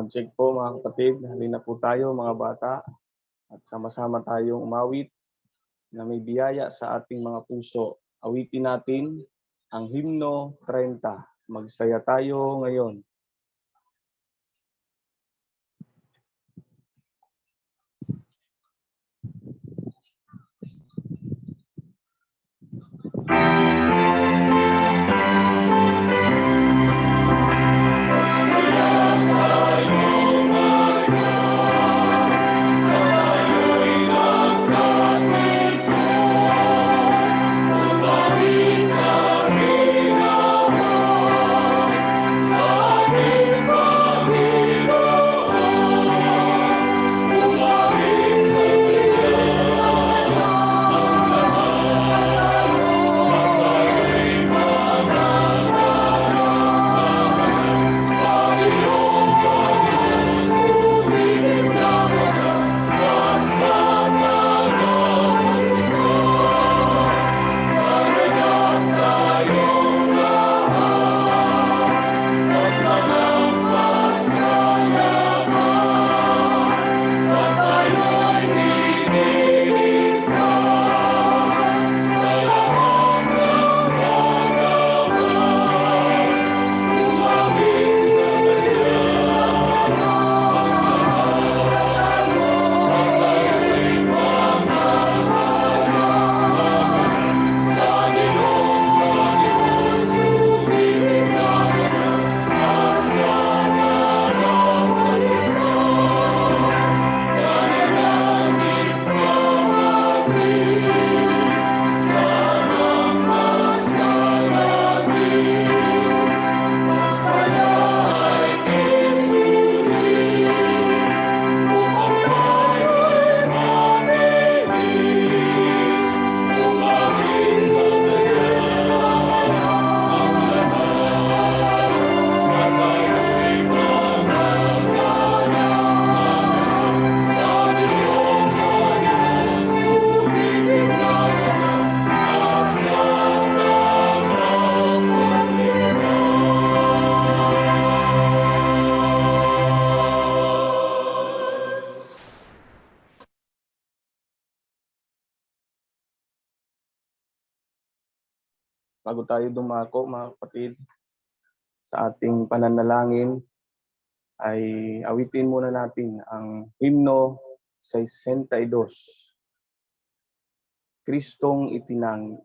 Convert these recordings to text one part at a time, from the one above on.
Check po mga kapatid, halina po tayo mga bata at sama-sama tayong umawit na may biyaya sa ating mga puso. Awitin natin ang himno 30. Magsaya tayo ngayon. Sa Bago tayo dumako, mga kapatid, sa ating pananalangin, ay awitin muna natin ang himno 62. Kristong Itinangi.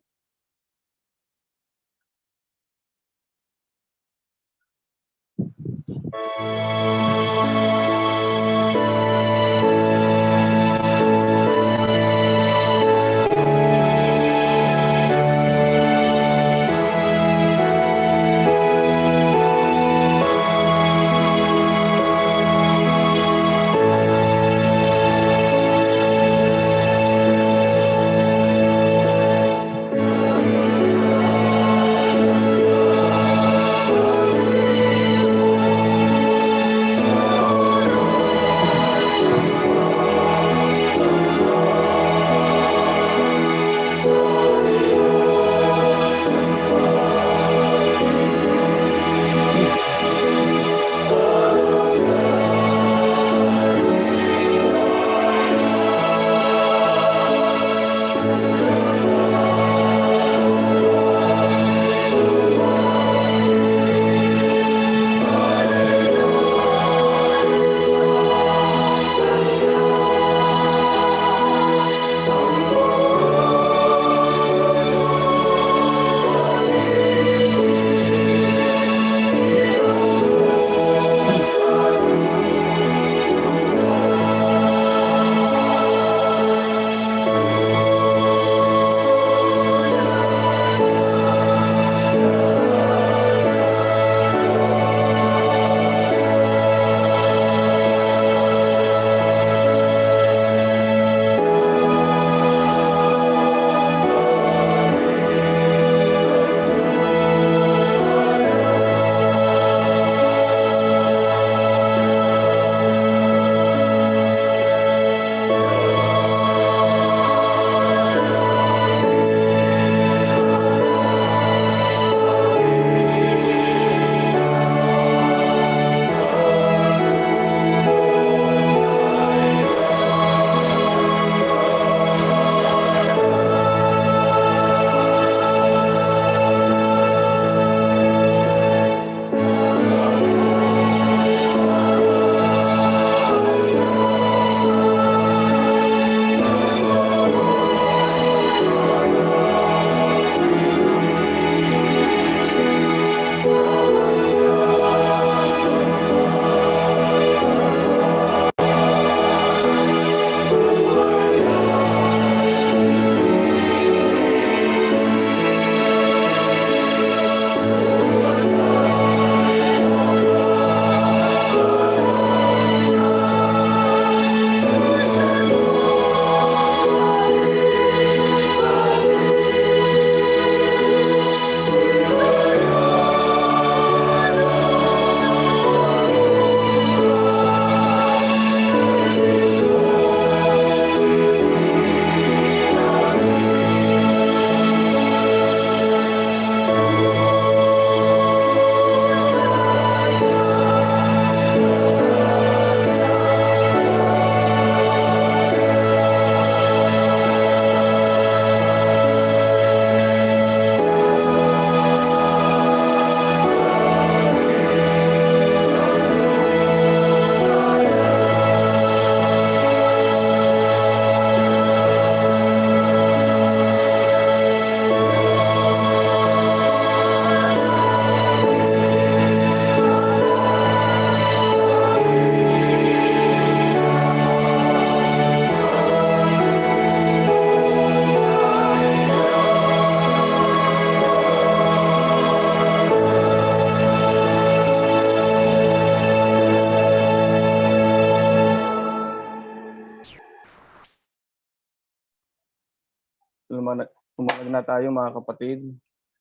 Tumalag na tayo, mga kapatid.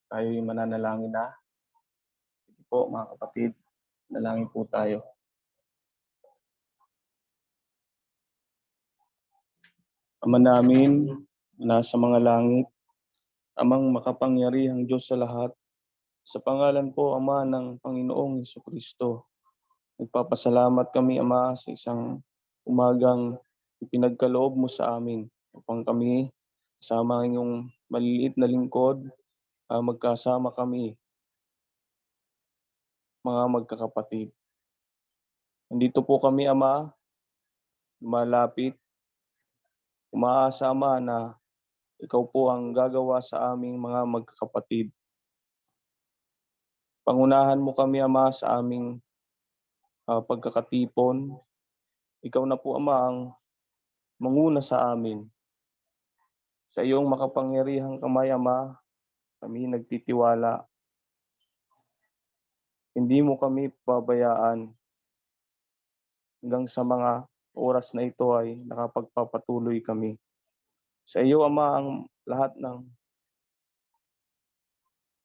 Tayo yung mananalangin na. Sige po, mga kapatid, nalangin po tayo. Ama namin, nasa mga langit, Amang makapangyarihang Diyos sa lahat, sa pangalan po, Ama, ng Panginoong Jesucristo, nagpapasalamat kami, Ama, sa isang umagang ipinagkaloob mo sa amin upang kami, kasama ang inyong maliliit na lingkod, magkasama kami, mga magkakapatid. Nandito po kami, Ama, malapit, umaasa, Ama, na ikaw po ang gagawa sa aming mga magkakapatid. Pangunahan mo kami, Ama, sa aming pagkakatipon. Ikaw na po, Ama, ang manguna sa amin. Sa iyong makapangyarihang kamay, Ama, kami nagtitiwala. Hindi mo kami pabayaan hanggang sa mga oras na ito ay nakapagpapatuloy kami. Sa iyo, Ama, ang lahat ng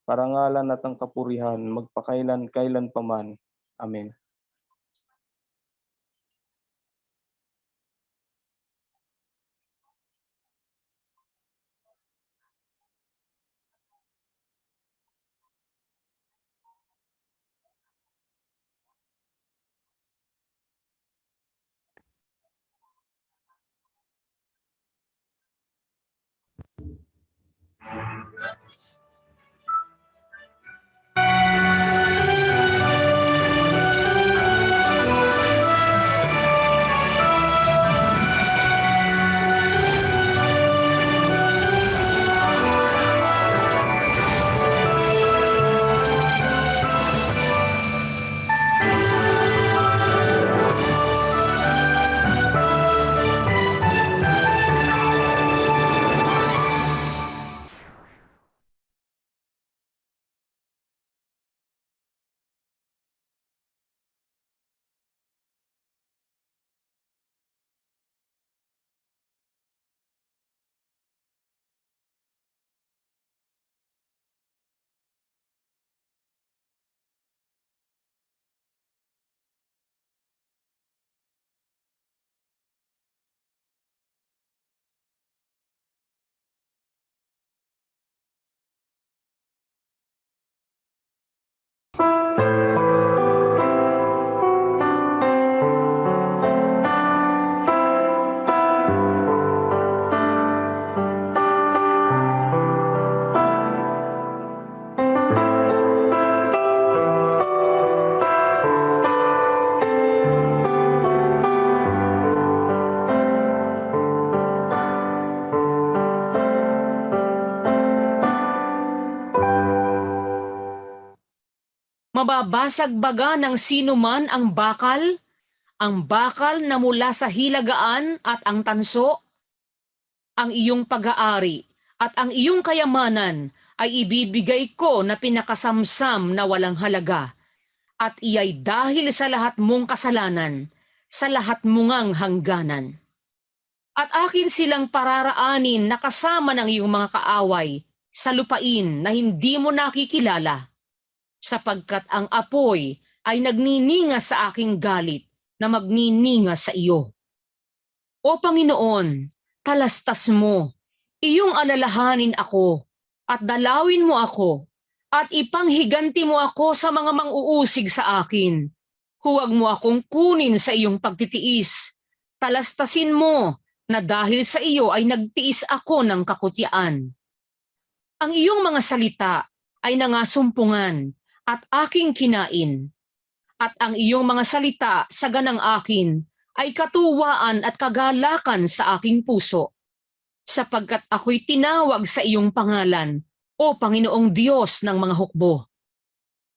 parangalan at ang kapurihan, magpakailan-kailan pa man. Amen. Mababasag baga ng sino man ang bakal na mula sa hilagaan at ang tanso, ang iyong pag-aari at ang iyong kayamanan ay ibibigay ko na pinakasamsam na walang halaga, at iyay dahil sa lahat mong kasalanan, sa lahat mong hangganan. At akin silang pararaanin na kasama ng iyong mga kaaway sa lupain na hindi mo nakikilala, sapagkat ang apoy ay nagnininga sa aking galit na magnininga sa iyo. O Panginoon, talastas mo, iyong alalahanin ako, at dalawin mo ako, at ipanghiganti mo ako sa mga mang-uusig sa akin. Huwag mo akong kunin sa iyong pagtitiis. Talastasin mo na dahil sa iyo ay nagtiis ako ng kakutyaan. Ang iyong mga salita ay nangasumpungan at aking kinain. At ang iyong mga salita sa ganang akin ay katuwaan at kagalakan sa aking puso, sapagkat ako'y tinawag sa iyong pangalan, o Panginoong Diyos ng mga hukbo.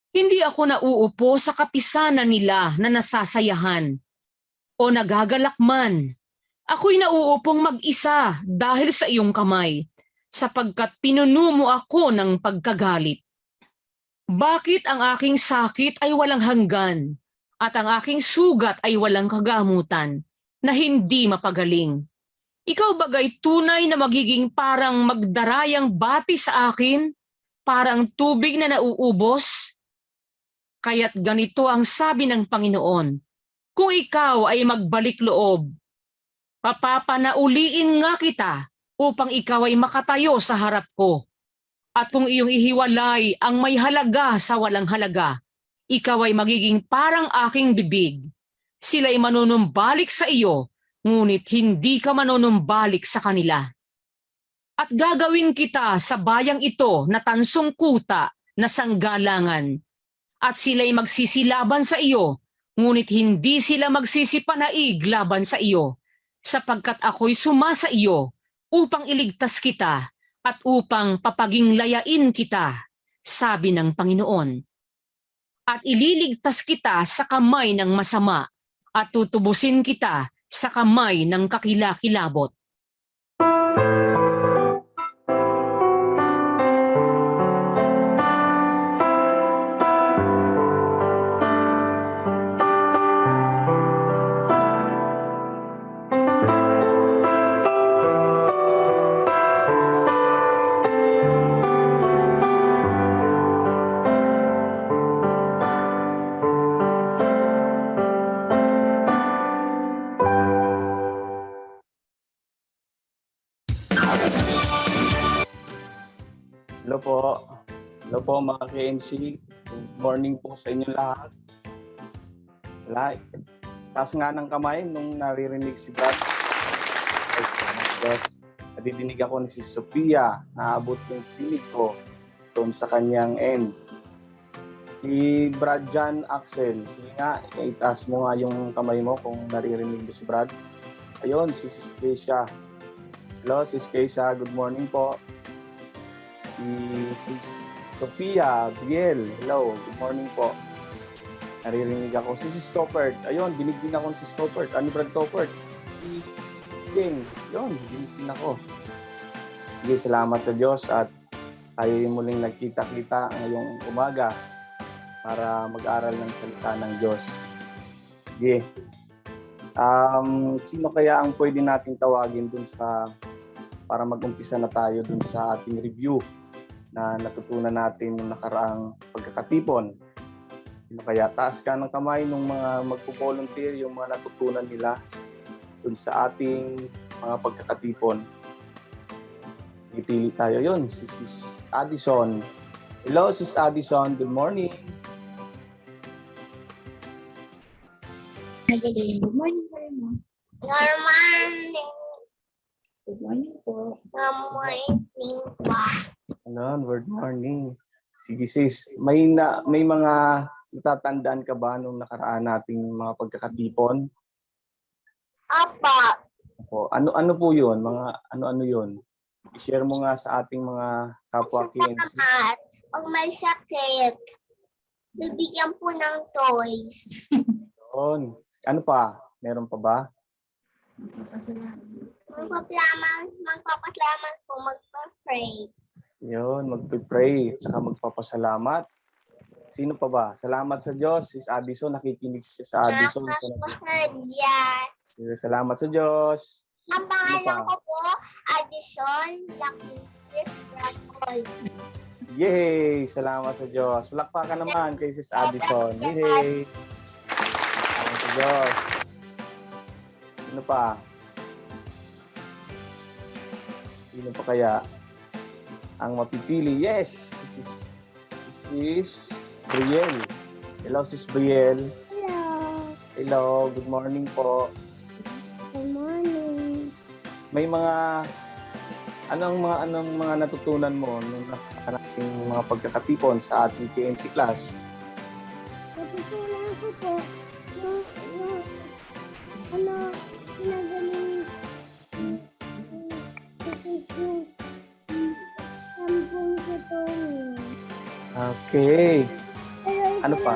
Hindi ako nauupo sa kapisanan nila na nasasayahan o nagagalak man. Ako'y nauupong mag-isa dahil sa iyong kamay, sapagkat pinuno mo ako ng pagkagalit. Bakit ang aking sakit ay walang hanggan at ang aking sugat ay walang kagamutan na hindi mapagaling? Ikaw bagay tunay na magiging parang magdarayang bati sa akin, parang tubig na nauubos? Kaya't ganito ang sabi ng Panginoon, kung ikaw ay magbalik loob, papapanauliin nga kita upang ikaw ay makatayo sa harap ko. At kung iyong ihiwalay ang may halaga sa walang halaga, ikaw ay magiging parang aking bibig. Sila'y manunumbalik sa iyo, ngunit hindi ka manunumbalik sa kanila. At gagawin kita sa bayang ito na tansong kuta na sanggalangan. At sila'y magsisilaban sa iyo, ngunit hindi sila magsisipanaig laban sa iyo, sapagkat ako'y sumasa iyo upang iligtas kita at upang papaginglayain kita, sabi ng Panginoon. At ililigtas kita sa kamay ng masama at tutubusin kita sa kamay ng kakilakilabot. Hello po. Hello po mga KNC. Good morning po sa inyo lahat. Taas nga ng kamay nung naririnig si Brad. Yes. Nadidinig ako ni si Sophia. Naabot yung pinig ko doon sa kanyang end. Si Brad John Axel. Sige nga, itaas mo nga yung kamay mo kung naririnig mo si Brad. Ayun, si Sis Keisha. Hello, Sis Keisha. Good morning po. Si Sophia Biel. Hello, good morning po. Naririnig ako. Si Stoppert. Ayun, dinig din ako si Stoppert. Ano Brad Stoppert? Si King. Ayun, dinig din ako. Sige, salamat sa Diyos at tayo yung muling nagkita-kita ngayong umaga para mag-aral ng salita ng Diyos. Sige. Sino kaya ang pwede nating tawagin dun sa para mag-umpisa na tayo dun sa ating review na natutunan natin noong nakaraang pagkakatipon? Sino kaya? Taas ka ng kamay ng mga magpo-volunteer yung mga natutunan nila dun sa ating mga pagkakatipon. Ipili tayo yun. Si Sis Addison. Hello, Sis Addison. Good morning. Good morning, Grandma. Good morning. Good morning po. Good morning po. Ano, good morning. Sige sis, may mga natatandaan ka ba nung nakaraan nating mga pagkakatipon? Apa, O, ano po 'yun? Mga ano 'yun? I-share mo nga sa ating mga kapwa KNC. salamat. Pag may sakit, bibigyan po ng toys. Yun. Ano pa? Meron pa ba? Magpapasalamat po, magpa-pray. Yun, magpe-pray at saka magpapasalamat. Sino pa ba? Salamat sa Diyos. Sis Addison, nakikinig siya sa Addison. Salamat po sa Diyos. Salamat sa Diyos. Ang pangalan pa? ko po, Addison Lakis Racol. Yay! Salamat sa Diyos. Palakpakan naman kay Sis Addison. Yay! Salamat sa Diyos. Sino pa? Sino pa kaya ang mapipili? Yes! Sis Brielle. Hello, Sis Brielle. Hello. Hello, good morning po. Good morning. May mga anong mga natutunan mo nung ating mga pagkakatipon sa ating KNC class? Natutunan ko po, ginagaling sampung tutulong. Okay. Ano pa?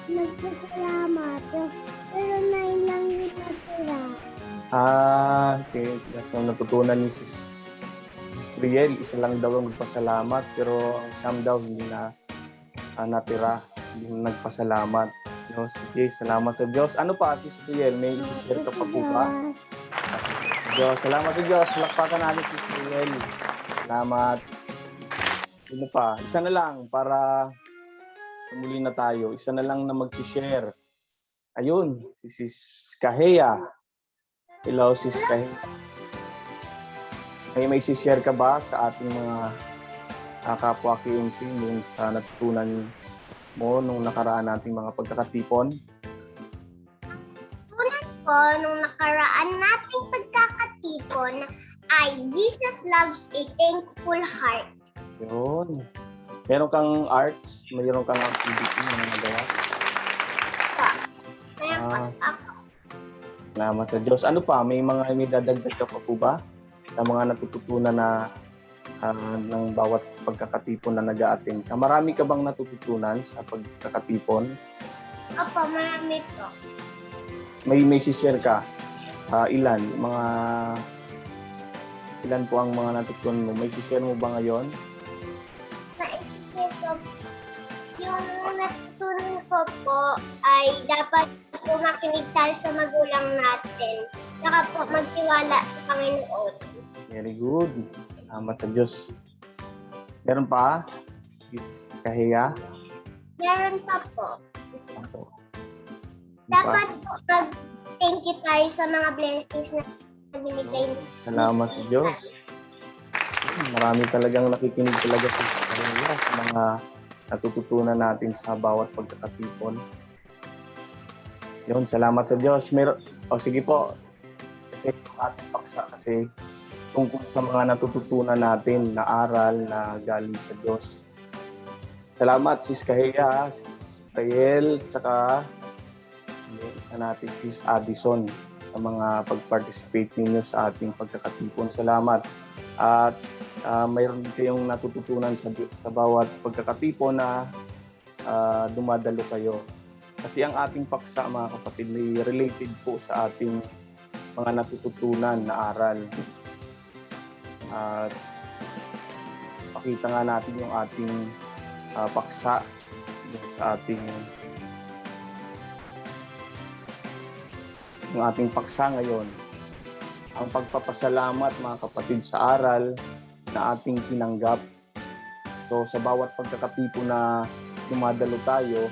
Nagpasalamat. Pero 9 lang yung natira. Sige. So, natutunan ni Sis Brielle, isa lang daw ang magpasalamat, pero ang siyam daw hindi na natira, hindi na nagpasalamat. No, sige, salamat sa Diyos. Ano pa, Sis Brielle? May i-share ka pa po ba? Diyos, salamat sa Diyos. Palakpakan natin, Sis Brielle. Salamat. Ano pa? Isa na lang para muli na tayo. Isa na lang na mag-share. Ayun, si Sis Kahea. Hello, Sis Kahea. May share ka ba sa ating mga kapwa KNC yung natutunan mo nung nakaraan nating mga pagkakatipon? Tunan ko nung nakaraan nating pagkakatipon ay Jesus loves a thankful heart. Yun. Meron kang arts, mayroon kang activity na nagawa. Kaya Ah. ako. Salamat sa Diyos. Ano pa? May dadagdag ka pa po ba? Sa mga natututunan na ng bawat pagkakatipon na nag-a-attend ka. Marami ka bang natututunan sa pagkakatipon? Opo, marami po. May share ka? Ilan? Ilan po ang mga natutunan mo? May share mo ba ngayon? Naisisip ko, yung natutunan ko po ay dapat po makinig tayo sa magulang natin. Saka po magtiwala sa Panginoon. Very good. Salamat sa Diyos. Meron pa? Kahiya? Meron pa po. Ako. Dapat po mag-thank you tayo sa mga blessings na binigay niyo. Salamat sa Diyos. Marami talagang nakikinig talaga sa kanila sa mga natututunan natin sa bawat pagkakatipon. Yun, salamat sa Diyos. Sige po. Kasi yung ating paksa kasi tungkol sa mga natututunan natin na aral na galing sa Diyos. Salamat, Sis Kahiya, Sis Rael, tsaka isa natin, Sis Addison, sa mga pag-participate ninyo sa ating pagkakatipon. Salamat. At mayroon din kayong natututunan sa bawat pagkakatipon na dumadalo kayo. Kasi ang ating paksa, mga kapatid, may related po sa ating mga natututunan na aral. At pakita nga natin yung ating paksa sa ating paksa ngayon. Ang pagpapasalamat, mga kapatid, sa aral na ating tinanggap. So sa bawat pagkakatipon na dumadalo tayo,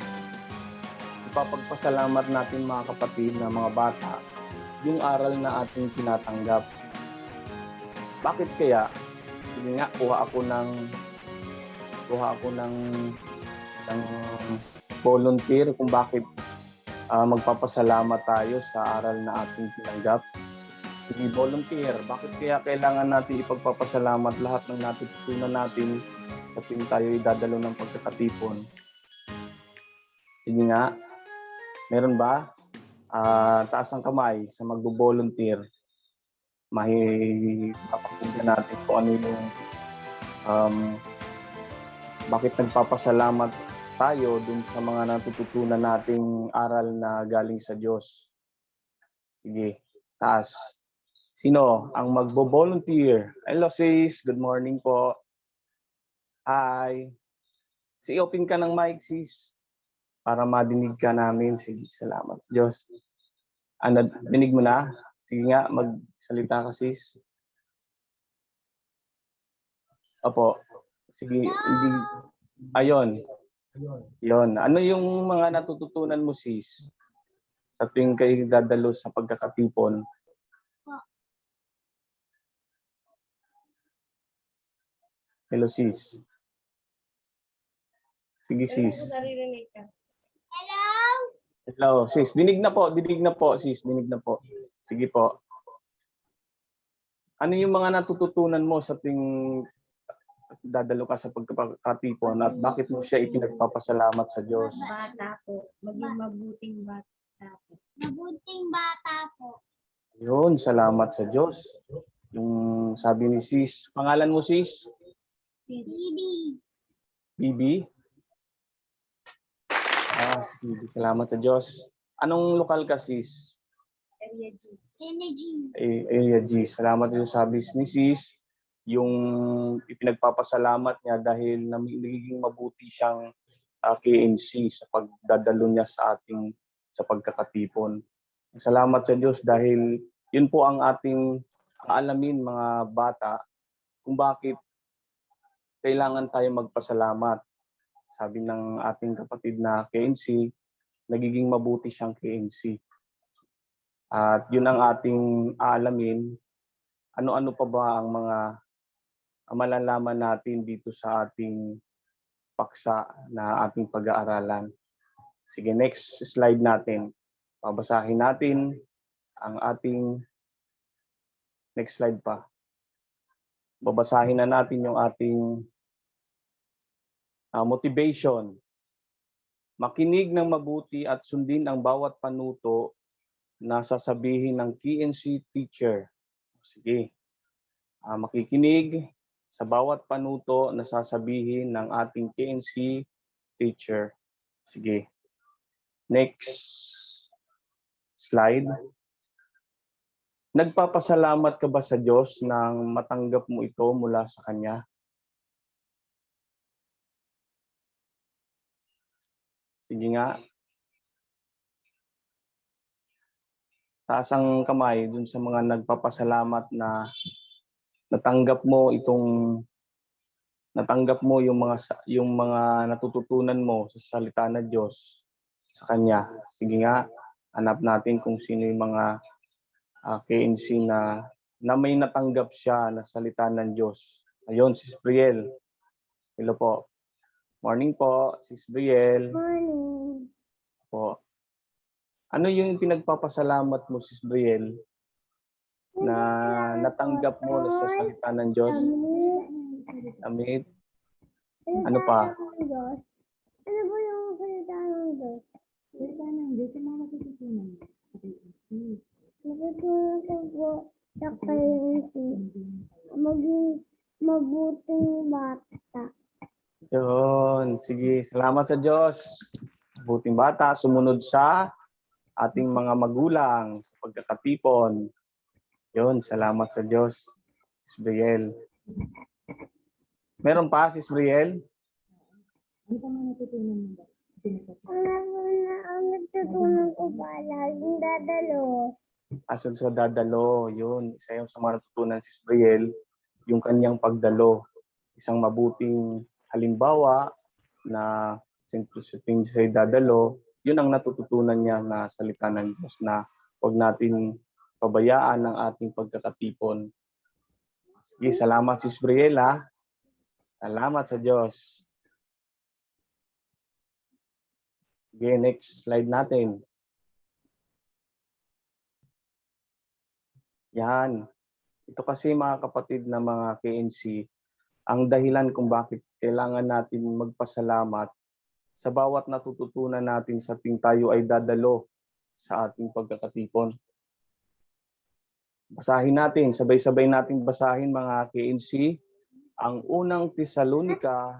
ipapagpasalamat natin, mga kapatid, na mga bata, yung aral na ating tinatanggap. Bakit kaya? Sige nga, kuha ako ng volunteer kung bakit magpapasalamat tayo sa aral na ating tinanggap. Sige, volunteer. Bakit kaya kailangan natin ipagpapasalamat lahat ng natutunan natin kapag tayo idadalo ng pagkakatipon? Sige nga. Meron ba? Taas ang kamay sa magbo-volunteer. Mapapagyan natin kung ano yung bakit nagpapasalamat tayo dun sa mga natututunan nating aral na galing sa Diyos. Sige, taas. Sino ang magbo-volunteer? Hello sis, good morning po. Hi. Open ka ng mic sis para madinig ka namin. Sige, salamat Diyos. Dinig mo na? Sige nga, magsalita ka sis. Opo. Sige, ayun. Yon. Ano yung mga natututunan mo sis sa tuwing kayo dadalo sa pagkakatipon? Hello sis. Sige sis. Hello? Hello sis. Dinig na po sis. Dinig na po. Sige po. Ano yung mga natututunan mo sa tuwing dadalo ka sa pagkakatipon at bakit mo siya ipinagpapasalamat sa Diyos? Bata po. Maging mabuting bata po. Mabuting bata po. Yun, salamat sa Diyos. Yung sabi ni sis, pangalan mo sis? Bibi. Bibi? Sige, salamat sa Diyos. Anong lokal ka sis? Area G. Energy. Area G. Salamat din sa sabi ni sis. Yung ipinagpapasalamat niya dahil nagiging mabuti siyang KNC sa pagdadalo niya sa pagkakatipon. Salamat sa Diyos dahil yun po ang ating aalamin mga bata kung bakit kailangan tayo magpasalamat. Sabi ng ating kapatid na KNC, nagiging mabuti siyang KNC. At yun ang ating aalamin. Ano-ano pa ba ang mga malalaman natin dito sa ating paksa na ating pag-aaralan? Sige, next slide natin. Babasahin natin ang ating next slide pa. babasahin na natin yung ating motivation. Makinig ng mabuti at sundin ang bawat panuto na sasabihin ng KNC teacher. Sige. Makikinig sa bawat panuto na sasabihin ng ating KNC teacher. Sige. Next slide. Nagpapasalamat ka ba sa Diyos nang matanggap mo ito mula sa Kanya? Sige nga. Taas ang kamay dun sa mga nagpapasalamat na natanggap mo yung mga natututunan mo sa salita ng Diyos sa Kanya. Sige nga, hanap natin kung sino yung mga KNC na may natanggap siya na salita ng Diyos. Ayun, Sis Brielle. Hello po. Morning po, Sis Brielle. Morning. Po. Ano yung pinagpapasalamat mo, Sis Brielle, na natanggap mo na sa salita ng Diyos? Amit. Ano pa? Ano ba yung salita ng Diyos? Salita ng Diyos, yung mga matututunan. Natutunan ko po sa KNC. Maging mabuting bata. Yun. Sige, salamat sa Diyos. Buting bata, sumunod sa ating mga magulang sa pagkakatipon. Yun, salamat sa Diyos. Sis Brielle. Meron pa, Sis Brielle? Ano pa mga natutunan mo ba? Ang natutunan ko pa, laging dadalo. Asun sa dadalo, yun. Isa yung sa mga natutunan si Brielle, yung kanyang pagdalo. Isang mabuting halimbawa na sintusuting siya dadalo, yun ang natututunan niya na salita ng Diyos na huwag natin pabayaan ang ating pagkakatipon. Sige, salamat Sis Brielle, ha? Salamat sa Diyos. Sige, next slide natin. Yan. Ito kasi mga kapatid na mga KNC, ang dahilan kung bakit kailangan natin magpasalamat sa bawat natututunan natin sa tuwing tayo ay dadalo sa ating pagkakatipon. Basahin natin, sabay-sabay natin basahin mga KNC, ang unang Tesalonica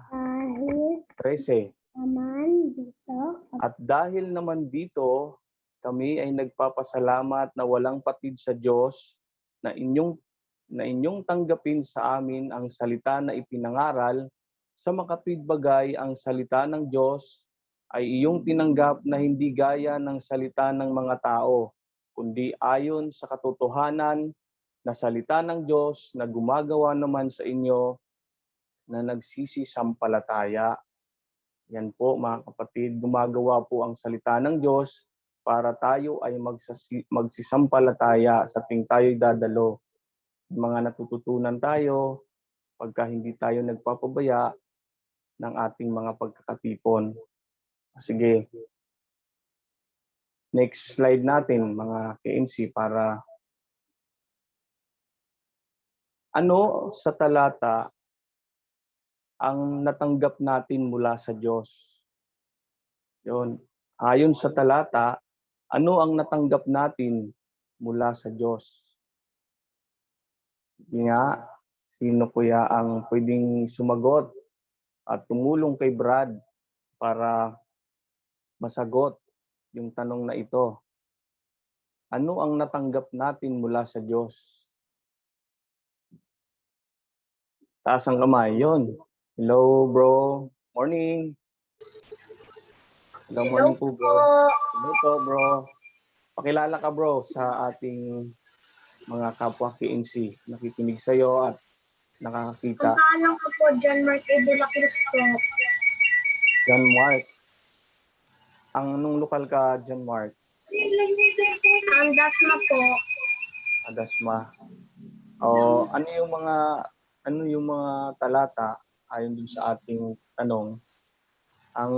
13. Naman dito. At dahil naman dito, kami ay nagpapasalamat na walang patid sa Diyos na inyong tanggapin sa amin ang salita na ipinangaral. Sa makatwid bagay ang salita ng Diyos ay iyong tinanggap na hindi gaya ng salita ng mga tao, kundi ayon sa katotohanan na salita ng Diyos na gumagawa naman sa inyo na nagsisisampalataya. Yan po mga kapatid, gumagawa po ang salita ng Diyos para tayo ay magsisampalataya sa tuwing tayo'y dadalo. Mga natututunan tayo pagka hindi tayo nagpapabaya ng ating mga pagkakatipon. Sige. Next slide natin mga KNC para ano sa talata ang natanggap natin mula sa Diyos. Yun. Ayon sa talata, ano ang natanggap natin mula sa Diyos? Sige nga, sino kuya ang pwedeng sumagot at tumulong kay Brad para masagot yung tanong na ito? Ano ang natanggap natin mula sa Diyos? Taas ang kamay, yun. Hello, bro. Morning. Hello, morning po, bro. Hello po, bro. Pakilala ka, bro, sa ating mga kapwa KNC. Nakikinig sa iyo at nakakakita. Ang pangalan ko po, John Mark A. de la Cruz po. John Mark. Anong lokal ka, John Mark? Ang Dasma po. Adasma. O, ano yung mga talata ayon dun sa ating tanong ang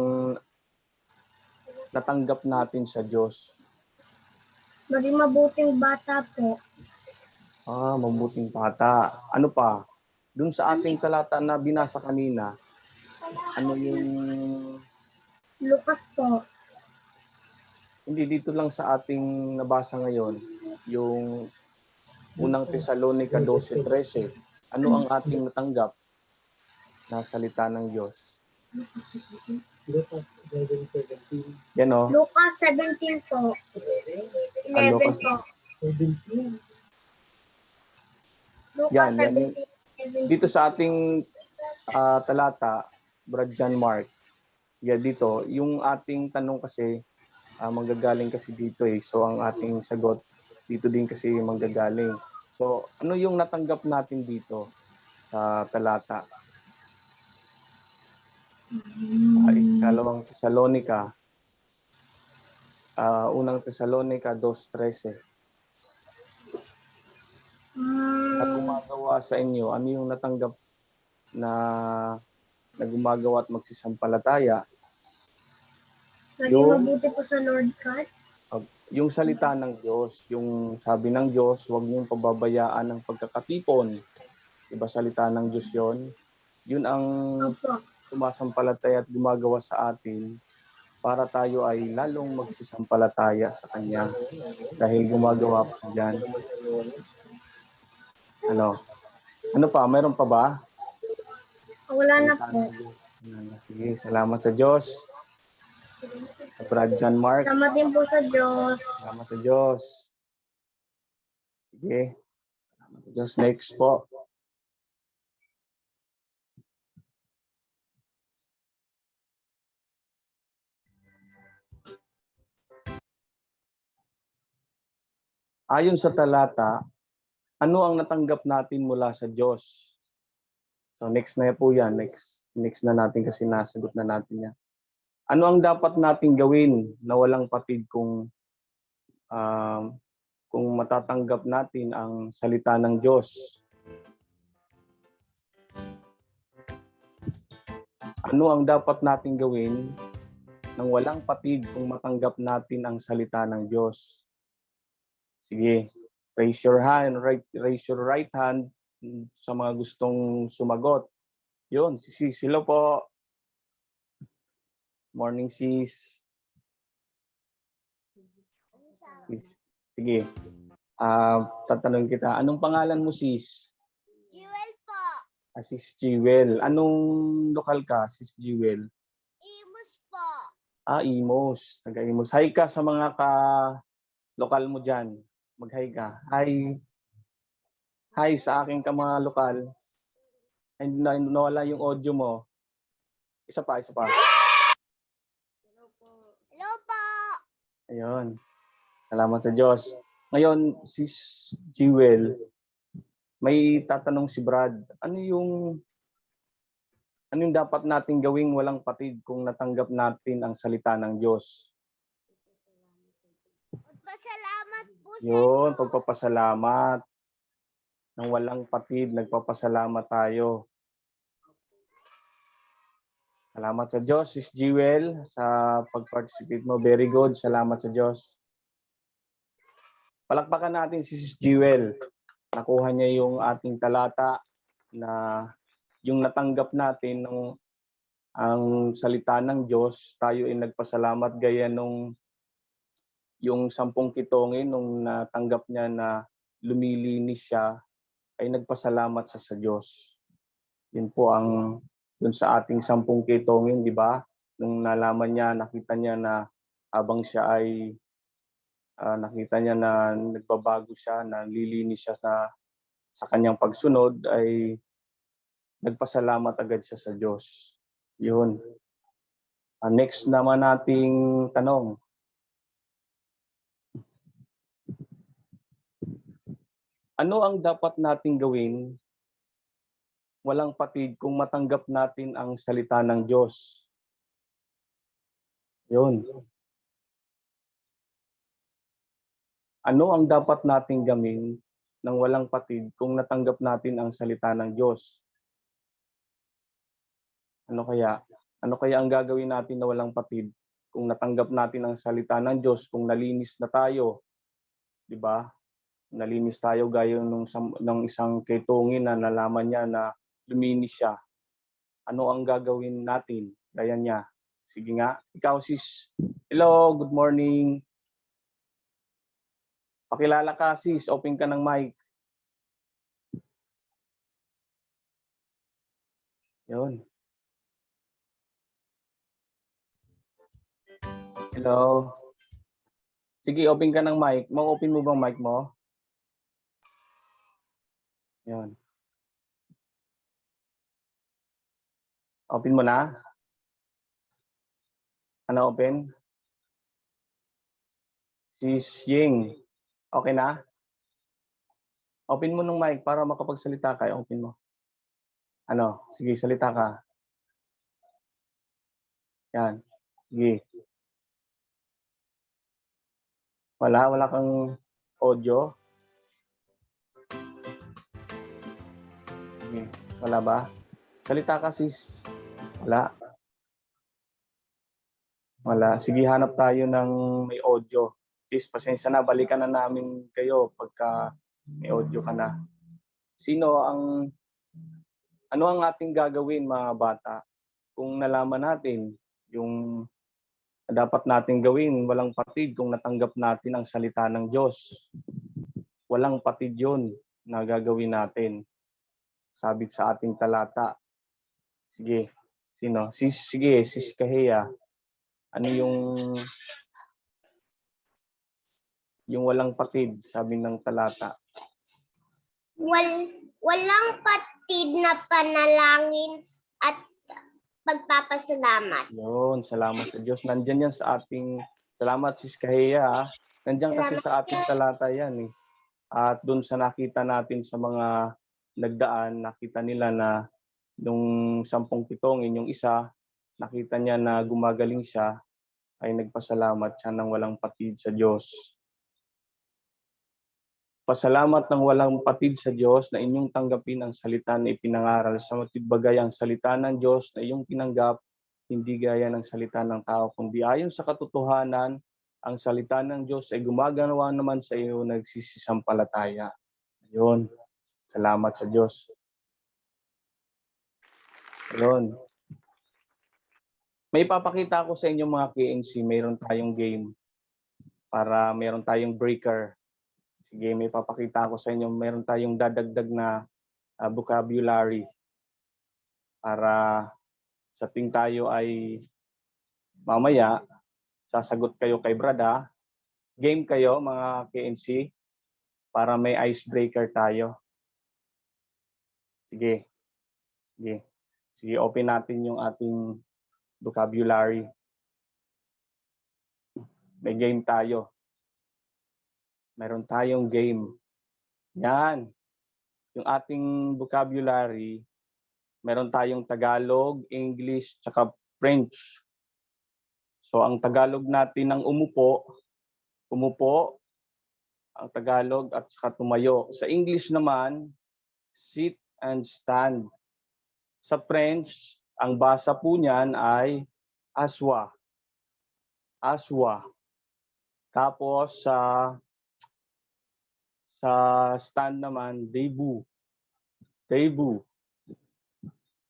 natanggap natin sa Diyos? Maging mabuting bata po. Mabuting bata. Ano pa? Dun sa ating talata na binasa kanina, ano yung Lucas po. hindi dito lang sa ating nabasa ngayon, yung unang Tesalonica 12:13. Ano ang ating natanggap na salita ng Diyos? Lucas 11:17. Yan o. Lucas 17 po. 11 Lucas. po. 17. Lucas Yan, 17. Dito sa ating talata, Brad John Mark, dito, yung ating tanong kasi, manggagaling kasi dito eh. So ang ating sagot, dito din kasi manggagaling. So ano yung natanggap natin dito sa talata? Ikalawang Tesalonica, unang Tesalonica 2:13. Na gumagawa sa inyo, ano yung natanggap na gumagawa at magsisampalataya? Naging mabuti po sa Lord God. Yung salita ng Diyos, yung sabi ng Diyos, huwag niyong pababayaan ang pagkakatipon. Diba salita ng Diyos yon? Yun ang Opo. sumasampalataya at gumagawa sa atin para tayo ay lalong magsisampalataya sa Kanya dahil gumagawa pa dyan. Ano pa? Mayroon pa ba? Wala na Salita po. ng Diyos. Sige, salamat sa Diyos. Brad John Mark. Salamat din po sa Diyos. Salamat sa Diyos. Sige. Salamat sa Diyos. Next po. Ayon sa talata, ano ang natanggap natin mula sa Diyos? So next na po yan. Next na natin kasi nasagot na natin yan. Ano ang dapat nating gawin na walang patid kung matatanggap natin ang salita ng Diyos? Ano ang dapat nating gawin nang walang patid kung matanggap natin ang salita ng Diyos? Sige, raise your right hand sa mga gustong sumagot. Yun, si Sis. Hello po. Morning, Sis. Sige. Tatanungin kita, anong pangalan mo, Sis? Jewel po. Sis Jewel. Anong lokal ka, Sis Jewel? Imus po. Imos. Taga-Imos. Hi ka sa mga lokal mo dyan. Mag-hi ka. Hi. Hi sa aking mga lokal. Ay, nawala yung audio mo. Isa pa. Hello po. Ayun. Salamat sa Diyos. Ngayon, Sis Jewel, may tatanong si Brad. Ano yung dapat nating gawing walang patid kung natanggap natin ang salita ng Diyos? Pagpasalamat po sa Yun, pagpapasalamat. Nang walang patid, nagpapasalamat tayo. Salamat sa Diyos, Sis Jewel, sa pag-participate mo. Very good. Salamat sa Diyos. Palakpakan natin si Sis Jewel. Nakuha niya yung ating talata na yung natanggap natin ng ang salita ng Diyos. Tayo ay nagpasalamat gaya nung yung 10 kitongin nung natanggap niya na lumilinis siya ay nagpasalamat sa Diyos. Yun po ang dun sa ating 10 kitongin, di ba? Nung nalaman niya, nakita niya na habang siya ay nakita niya na nagbabago siya, na lilinis siya sa kanyang pagsunod, ay nagpasalamat agad siya sa Diyos. Yun. Next naman nating tanong. Ano ang dapat nating gawin walang patid kung matanggap natin ang salita ng Diyos? Yun. Ano ang dapat nating gawin ng walang patid kung natanggap natin ang salita ng Diyos? Ano kaya? Ano kaya ang gagawin natin na walang patid kung natanggap natin ang salita ng Diyos, kung nalinis na tayo? 'Di ba? Nalinis tayo gaya ng isang kitungin na nalaman niya na luminis siya. Ano ang gagawin natin? Gaya niya. Sige nga. Ikaw, sis. Hello, good morning. Pakilala ka, sis. Open ka ng mic. Yun. Hello. Sige, open ka ng mic. Open mo bang mic mo? Yun. Open mo na? Ano open? Sis Ying. Okay na? Open mo ng mic para makapagsalita ka. Open mo. Ano? Sige, salita ka. Yan. Sige. Wala kang audio? Sige. Wala ba? Salita ka, sis. Wala. Sige, hanap tayo ng may audio. Sis, pasensya na. Balikan na namin kayo pagka may audio ka na. Ano ang ating gagawin, mga bata? Kung nalaman natin yung dapat nating gawin, walang patid kung natanggap natin ang salita ng Diyos. Walang patid yun na gagawin natin. Sabit sa ating talata. Sige. Sino? Sige, sis Kaheya. Ano yung walang patid, sabi ng talata? Walang patid na panalangin at pagpapasalamat. Yun, salamat sa Diyos. Nandyan yan sa ating, salamat sis Kaheya. Nandyan kasi sa ating talata yan. At doon sa nakita natin sa mga nagdaan, nakita nila na nung 10 kitongin, yung isa, nakita niya na gumagaling siya, ay nagpasalamat siya ng walang patid sa Diyos. Pasalamat ng walang patid sa Diyos na inyong tanggapin ang salita na ipinangaral sa matibagay ang salita ng Diyos na iyong tinanggap, hindi gaya ng salita ng tao, kundi ayon sa katotohanan, ang salita ng Diyos ay gumagawa naman sa iyo nagsisisampalataya. Ayun. Salamat sa Diyos. Ayun. May ipapakita ko sa inyo mga KNC, mayroon tayong game para mayroon tayong breaker. Sige, may ipapakita ko sa inyo, mayroon tayong dadagdag na vocabulary para sa tuwing tayo ay mamaya, sasagot kayo kay Brada. Game kayo mga KNC para may icebreaker tayo. Sige. Sige, open natin yung ating vocabulary. May game tayo. Meron tayong game. Yan. Yung ating vocabulary, meron tayong Tagalog, English, tsaka French. So ang Tagalog natin ng umupo, ang Tagalog at saka tumayo. Sa English naman, sit and stand. Sa French, ang basa po niyan ay aswa. Tapos sa stand naman, debout.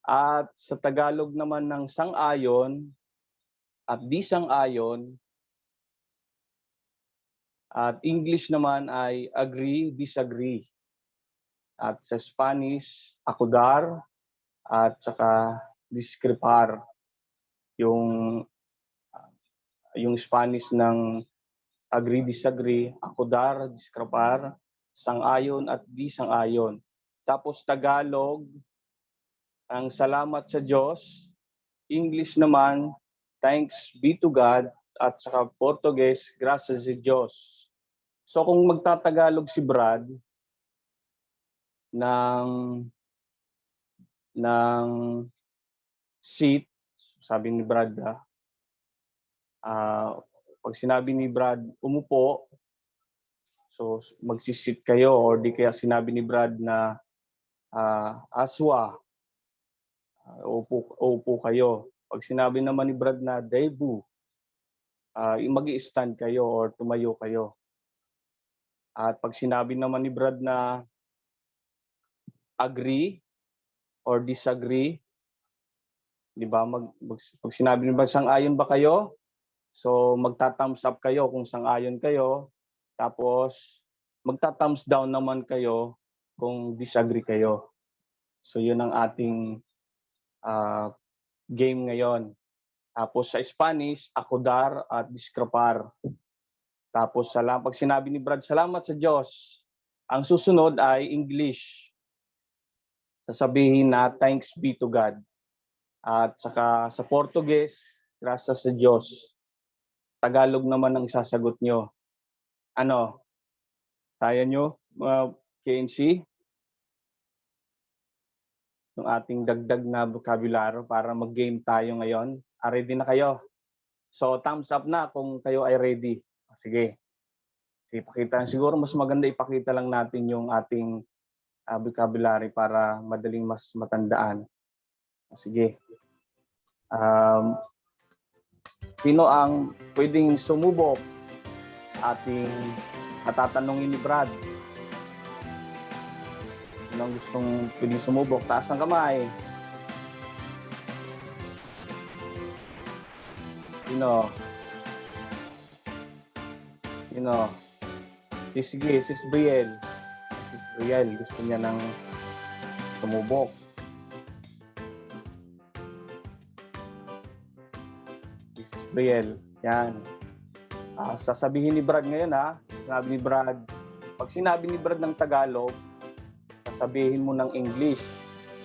At sa Tagalog naman ng sang-ayon at di sang-ayon, at English naman ay agree, disagree. At sa Spanish, acordar at saka discrepar. Yung Spanish ng agree, disagree, acordar, discrepar, sang-ayon at di sang-ayon. Tapos Tagalog, ang salamat sa Diyos. English naman, thanks be to God. At saka Portuguese, gracias a Diyos. So kung magtatagalog si Brad ng seat, sabi ni Brad, pag sinabi ni Brad umupo, so magsisit kayo, or di kaya sinabi ni Brad na aswa, upo kayo. Pag sinabi naman ni Brad na debout, mag-i-stand kayo or tumayo kayo. At pag sinabi naman ni Brad na agree, or disagree? Di ba? Pag sinabi niyo ba sang-ayon ba kayo? So magta-thumbs up kayo kung sang-ayon kayo. Tapos magta-thumbs down naman kayo kung disagree kayo. So yun ang ating game ngayon. Tapos sa Spanish, acordar at discrepar. Tapos pag sinabi ni Brad, salamat sa Diyos. Ang susunod ay English. Sasabihin na thanks be to God. At saka sa Portuguese, gracias sa Diyos. Tagalog naman ang sasagot nyo. Ano? Kaya nyo, KNC? Yung ating dagdag na vocabulary para mag-game tayo ngayon. Ready na kayo? So, thumbs up na kung kayo ay ready. Sige. Sige, pakita. Siguro mas maganda ipakita lang natin yung ating vocabulary para madaling mas matandaan. Sige. Sino ang pwedeng sumubok? Ating matatanungin ni Brad. Sino ang gustong pwedeng sumubok? Taas ang kamay. Sino? Sino? Sige, Sis Brielle. Sis Brielle, gusto niya ng sumubok. Sis Brielle, yan. Sasabihin ni Brad ngayon ha. Sinabi ni Brad, pag sinabi ni Brad ng Tagalog, sasabihin mo ng English.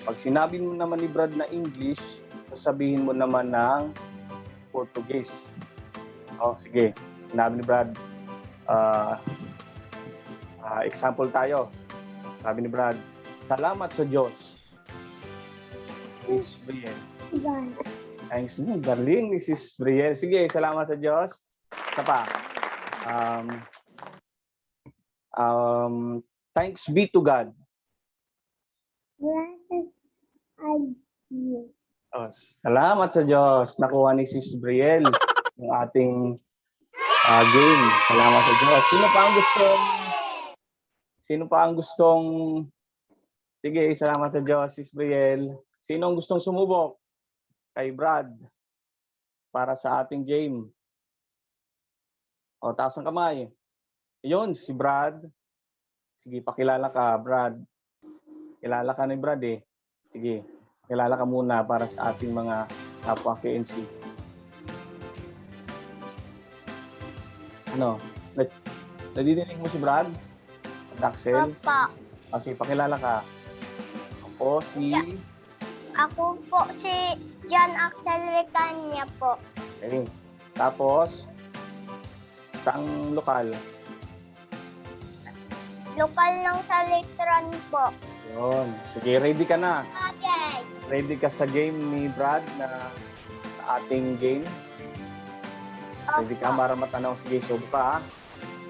Pag sinabi mo naman ni Brad na English, sasabihin mo naman ng Portuguese. Sige. Sinabi ni Brad, example tayo. Sabi ni Brad, salamat sa Diyos. Miss Brielle. Thanks mo, darling, Mrs. Brielle. Sige, salamat sa Diyos. Isa pa. Thanks be to God. Salamat sa Diyos. Nakuha ni Sis Brielle yung ating game. Salamat sa Diyos. Sino pa ang gustong sige, salamat sa Diyos, Sis Brielle. Sino ang gustong sumubok kay Brad para sa ating game? Taas ang kamay. Yun, si Brad. Sige, pakilala ka, Brad. Kilala ka ni Brad eh. Sige, kilala ka muna para sa ating mga kapwa KNC. Ano? Nadidinig mo si Brad? Axel? Papa. Sige, pakilala ka. Ako po si John Axel Recania po. Okay. Tapos, saang lokal? Lokal ng Salitran po. Yun. Sige, ready ka na. Okay. Ready ka sa game ni Brad na sa ating game? Ready ka para matanaw? Sige, sub ka ha.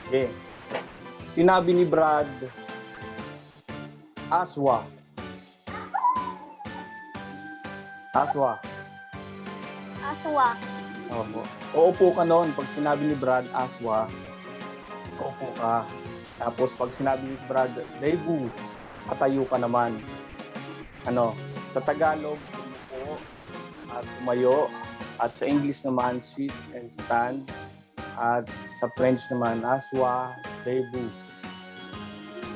Sige. Sinabi ni Brad, aswa. Aswa. Aswa. Opo. Uupo ka noon. Pag sinabi ni Brad, aswa, uupo ka. Tapos pag sinabi ni Brad, debu, patayo ka naman. Sa Tagalog, umupo at tumayo. At sa English naman, sit and stand. At sa French naman, aswa, debu.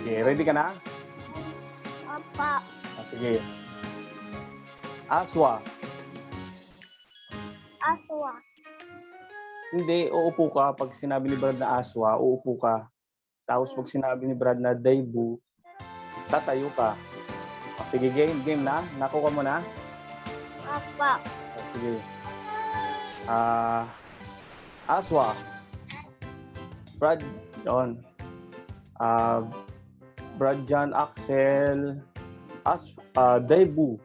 Okay, ready ka na? Papa. Sige. Aswa. Aswa. Hindi, uupo ka. Pag sinabi ni Brad na aswa, uupo ka. Tapos pag sinabi ni Brad na debu, tatayo ka. Sige, game na. Nakuha mo na? Papa. Sige. Aswa. Brad, yun. Brad John Axel. Debu.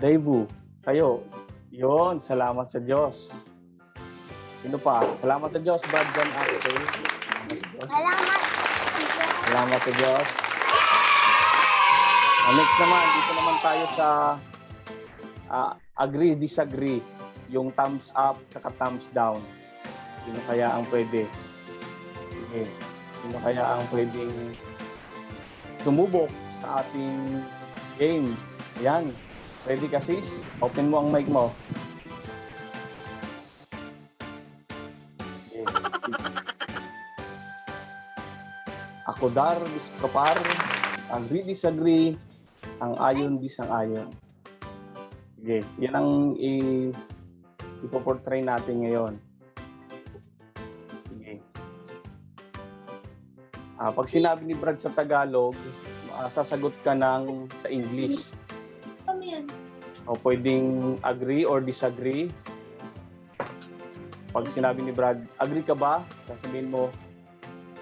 Debu. Kayo. Yun, salamat sa Diyos. Sino pa? Salamat sa Diyos, Brad John Axel. Salamat. Salamat sa Diyos. Next naman, dito naman tayo sa agree, disagree. Yung thumbs up, saka thumbs down. Sino kaya ang pwede? Sige. Sino kaya ang pwedeng sumubok sa ating Game. Yan. Ready ka, sis? Open mo ang mic mo. Okay. Akodar, diskapar, agree, disagree, ang ayon, disang-ayon. Sige, yan ang ipoportray natin ngayon. Sige. Pag sinabi ni Brad sa Tagalog, sasagot ka sa English. Ano yan? O pwedeng agree or disagree. Pag sinabi ni Brad, agree ka ba? Sasabihin mo,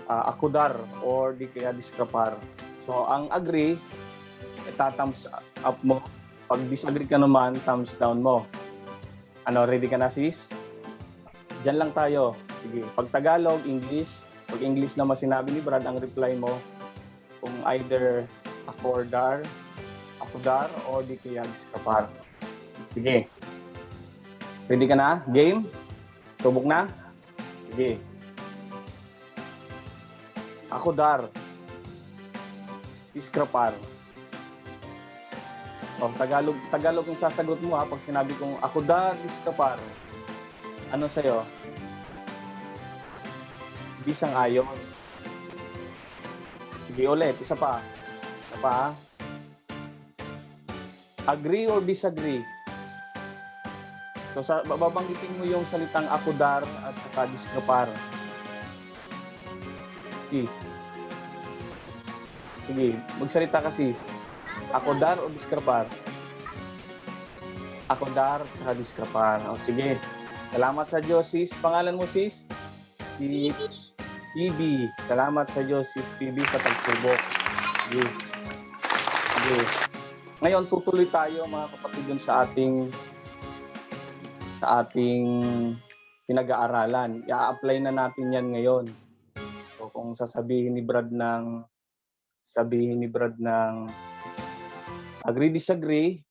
akodar or di kaya diskrapar. So, ang agree, thumbs up mo. Pag disagree ka naman, thumbs down mo. Ano, ready ka na, sis? Diyan lang tayo. Sige. Pag Tagalog, English. Pag English naman sinabi ni Brad, ang reply mo, kung either akodar, or di kaya diskrapar. Sige. Ready ka na? Game? Tubok na? Sige. Akodar. Diskrapar. O, Tagalog yung sasagot mo ha. Pag sinabi kong akodar, diskrapar. Ano sa'yo? Disang-ayon. Sige ulit. Isa pa. Isa pa ha. Agree or disagree? So, babanggitin mo yung salitang akodar at saka diskrapar. Sis. Sige, magsalita ka, sis. Akodar o diskrapar? Akodar at saka diskrapar. O, sige. Salamat sa Diyos, sis. Pangalan mo, sis? Si PB. Salamat sa Diyos, sis PB, sa pagsubok. Sige. Sige. Ngayon, tutuloy tayo, mga kapatid, dun sa ating pinag-aaralan. I-apply na natin yan ngayon. So, kung sasabihin ni Brad ng agree, disagree,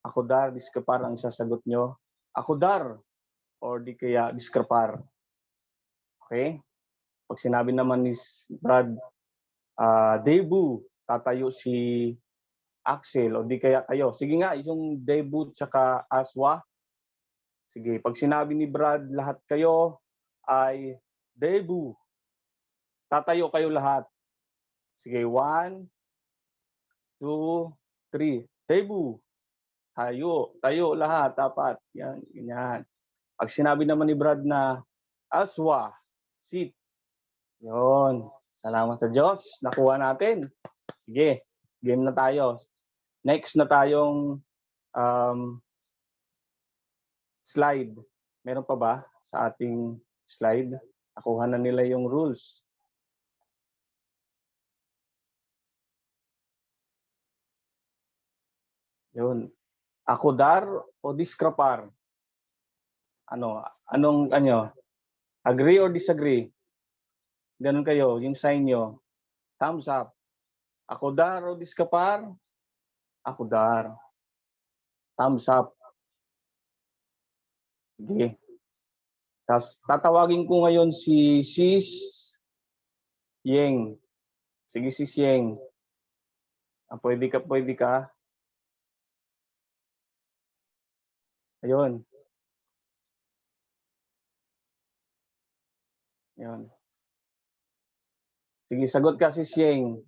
akodar, diskrapar ang sasagot nyo. Akodar or di kaya diskrapar. Okay? Pag sinabi naman ni Brad, debut, tatayo si Axel o di kaya kayo. Sige nga, yung debut tsaka aswa. Sige, pag sinabi ni Brad, lahat kayo ay debut. Tatayo kayo lahat. Sige, 1, 2, 3. Debut. Tayo lahat, dapat. Yan, ganyan. Pag sinabi naman ni Brad na aswa, sit. Yun. Salamat sa Diyos. Nakuha natin. Sige, game na tayo. Next na tayong slide. Meron pa ba sa ating slide? Nakuha na nila yung rules. Yun. Akodar o diskrapar? Anong agree or disagree? Ganun kayo, yung sign nyo. Thumbs up. Akodar o diskrapar? Akodar. Thumbs up. Sige. Tapos tatawagin ko ngayon si Sis Yeng. Sige, Sis Yeng. Pwede ka. Ayun. Ayun. Sige, sagot ka, Sis Yeng.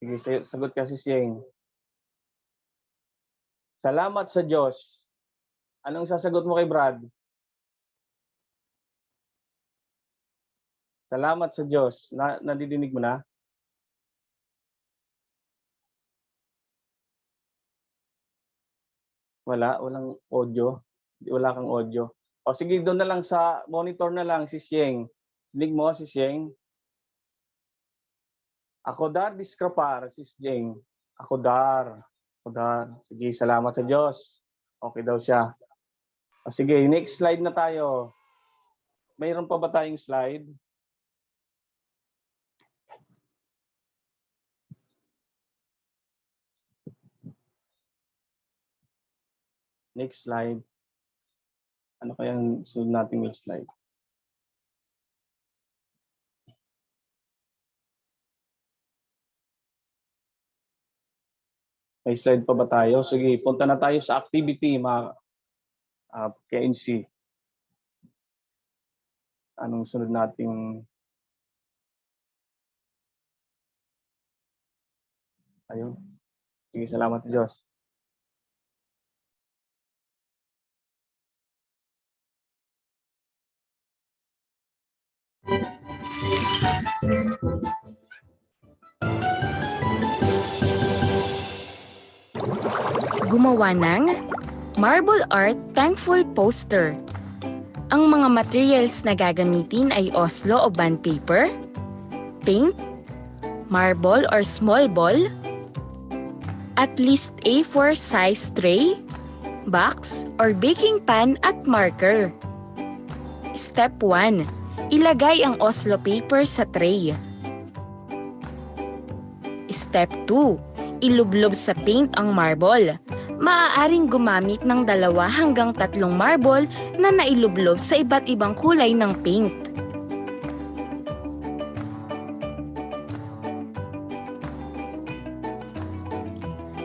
Sige, sagot ka, Sis Yeng. Salamat sa Diyos. Anong sasagot mo kay Brad? Salamat sa Diyos. Nadidinig mo na? Walang audio. Wala kang audio. O sige, doon na lang sa monitor na lang, Sis Yeng. Dinig mo, Sis Yeng. Akodar, diskrapar, Sis Yeng. Akodar. Sige, salamat sa Diyos. Okay daw siya. O sige, next slide na tayo. Mayroon pa ba tayong slide? Next slide. Ano kayang sunod nating next slide? May slide pa ba tayo? Sige, punta na tayo sa activity, mga KNC. Anong sunod nating... Ayun. Sige, salamat Diyos. Gumawa ng marble art thankful poster. Ang mga materials na gagamitin ay Oslo o bond paper, paint, marble or small ball, at least A4 size tray, box or baking pan at marker. Step 1. Ilagay ang Oslo paper sa tray. Step 2. Ilublob sa paint ang marble. Maaaring gumamit ng 2 hanggang 3 marble na nailublob sa iba't ibang kulay ng paint.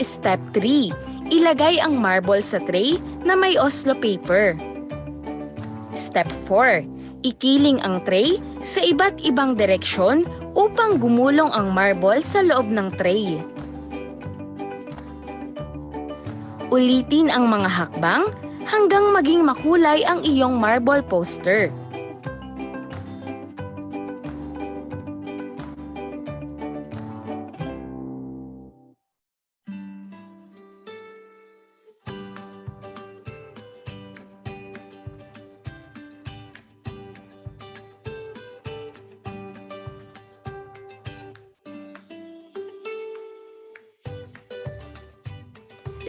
Step 3. Ilagay ang marble sa tray na may Oslo paper. Step 4. Ikiling ang tray sa iba't ibang direksyon upang gumulong ang marble sa loob ng tray. Ulitin ang mga hakbang hanggang maging makulay ang iyong marble poster.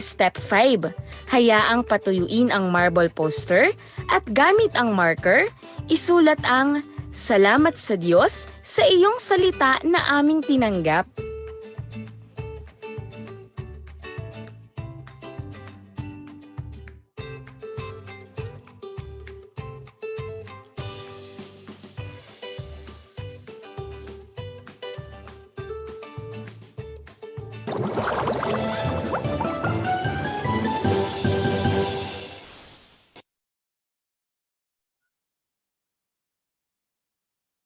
Step 5. Hayaang patuyuin ang marble poster at gamit ang marker, isulat ang "Salamat sa Diyos sa iyong salita na aming tinanggap."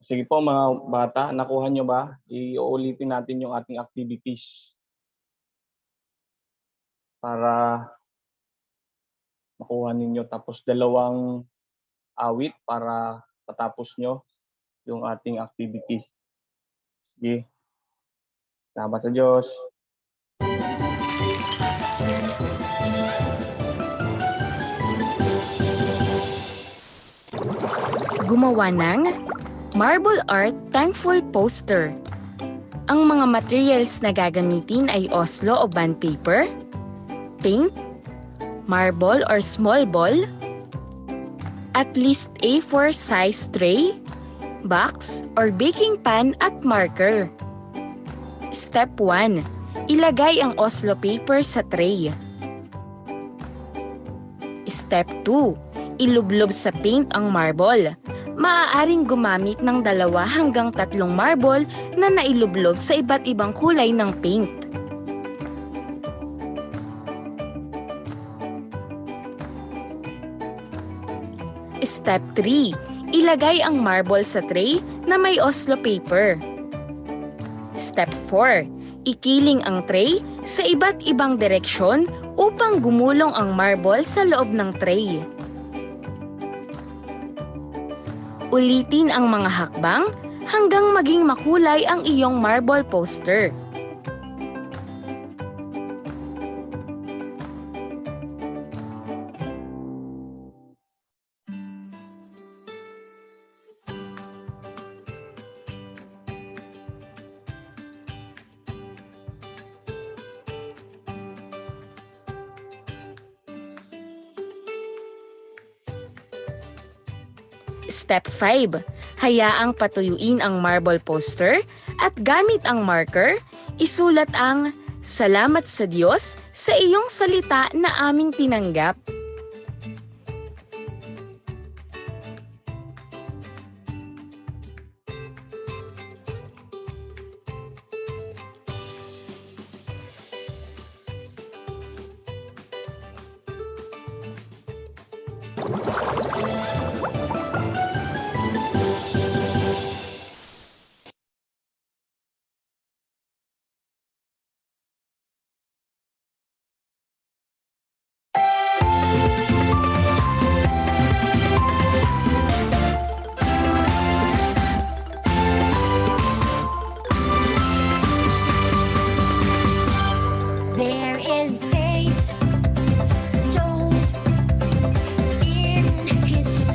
Sige po mga bata, nakuha nyo ba? Iuulitin natin yung ating activities para makuha ninyo. Tapos 2 awit para patapos nyo yung ating activity. Sige. Salamat sa Diyos. Gumawa ng marble art thankful poster. Ang mga materials na gagamitin ay Oslo o bond paper, paint, marble or small ball, at least A4 size tray, box or baking pan at marker. Step 1. Ilagay ang Oslo paper sa tray. Step 2. Ilublob sa paint ang marble. Maaaring gumamit ng 2 hanggang 3 marble na nailublob sa iba't ibang kulay ng paint. Step 3. Ilagay ang marble sa tray na may Oslo paper. Step 4. Ikiling ang tray sa iba't ibang direksyon upang gumulong ang marble sa loob ng tray. Ulitin ang mga hakbang hanggang maging makulay ang iyong marble poster. Step 5. Hayaang patuyuin ang marble poster at gamit ang marker, isulat ang "Salamat sa Diyos sa iyong salita na aming tinanggap." There is faith told in history.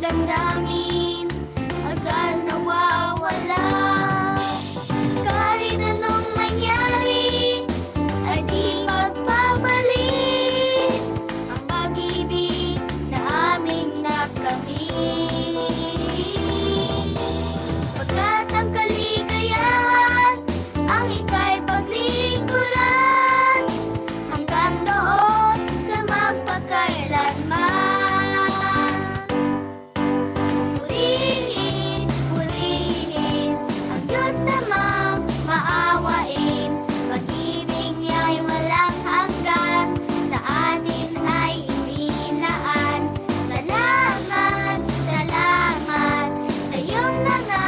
damdamin agad nawawala. Kahit anong mangyari ay di magpabalik ang pag-ibig na aming nakamit. Pagkat ang kaligayahan ang ika'y paglingkuran hanggang doon sa magpakailanman. Purihin, purihin ang Diyos namang maawain. Pag-ibig niya'y walang hanggan, sa atin ay inilaan. Salamat, salamat sa iyong mga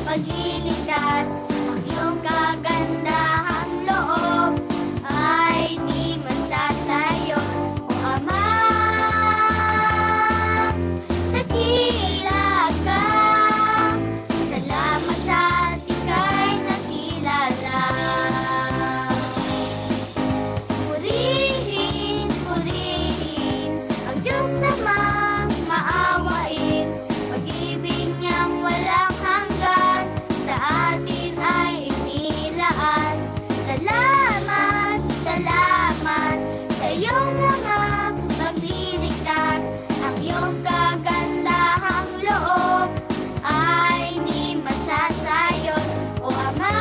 pagliligtas. Ang iyong kagandahang loob ay di masasayo. O Ama, dakila ka. Salamat at ika'y nakilala. Purihin, purihin ang Diyos namang maawain. Pag-ibig niyang walang hanggan, sa atin ay inilaan. Salamat, salamat sa iyong mga pagliligtas. Ang iyong kagandahang loob ay di masasayon. O Ama,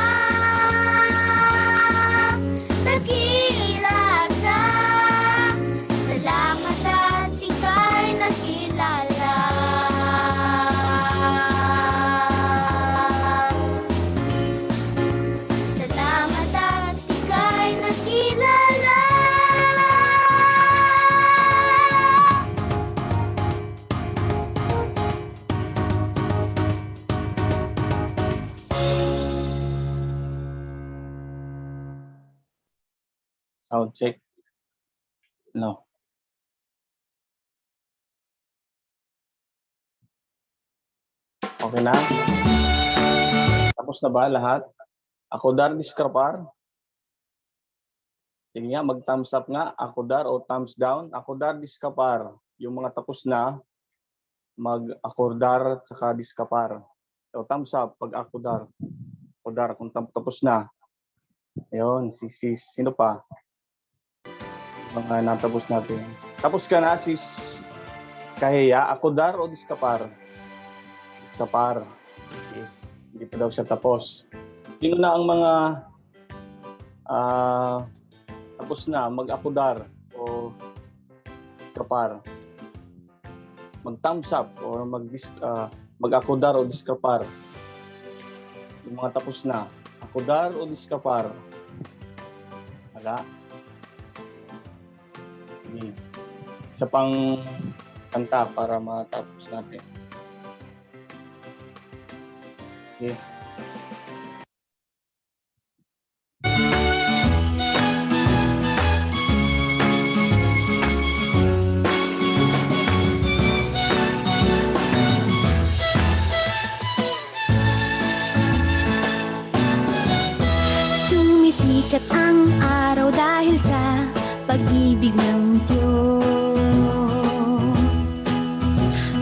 dakila ka. Salamat at ika'y nakilala. Salamat at ika'y nakilala. Sound check. No. Okay na? Tapos na ba lahat? Ako dar diskrapar? Sige nga, mag-thumbs up nga. Ako dar o thumbs down. Ako dar diskrapar. Yung mga tapos na, mag-akordar at saka diskapar. O thumbs up pag akordar. Akordar kung tapos na. Ayun, sino pa? Mga natapos natin. Tapos ka na, sis Kahiya. Akordar o diskapar? Diskapar. Okay. Hindi pa daw siya tapos. Sino na ang mga tapos na, mag-akordar o diskapar? Mag-thumbs up o mag-akordar o diskapar? Yung mga tapos na, akordar o diskapar? Wala. Okay. Isa pang kanta para matapos natin. Okay. Sumisikat ang araw dahil sa pag-ibig ng Diyos.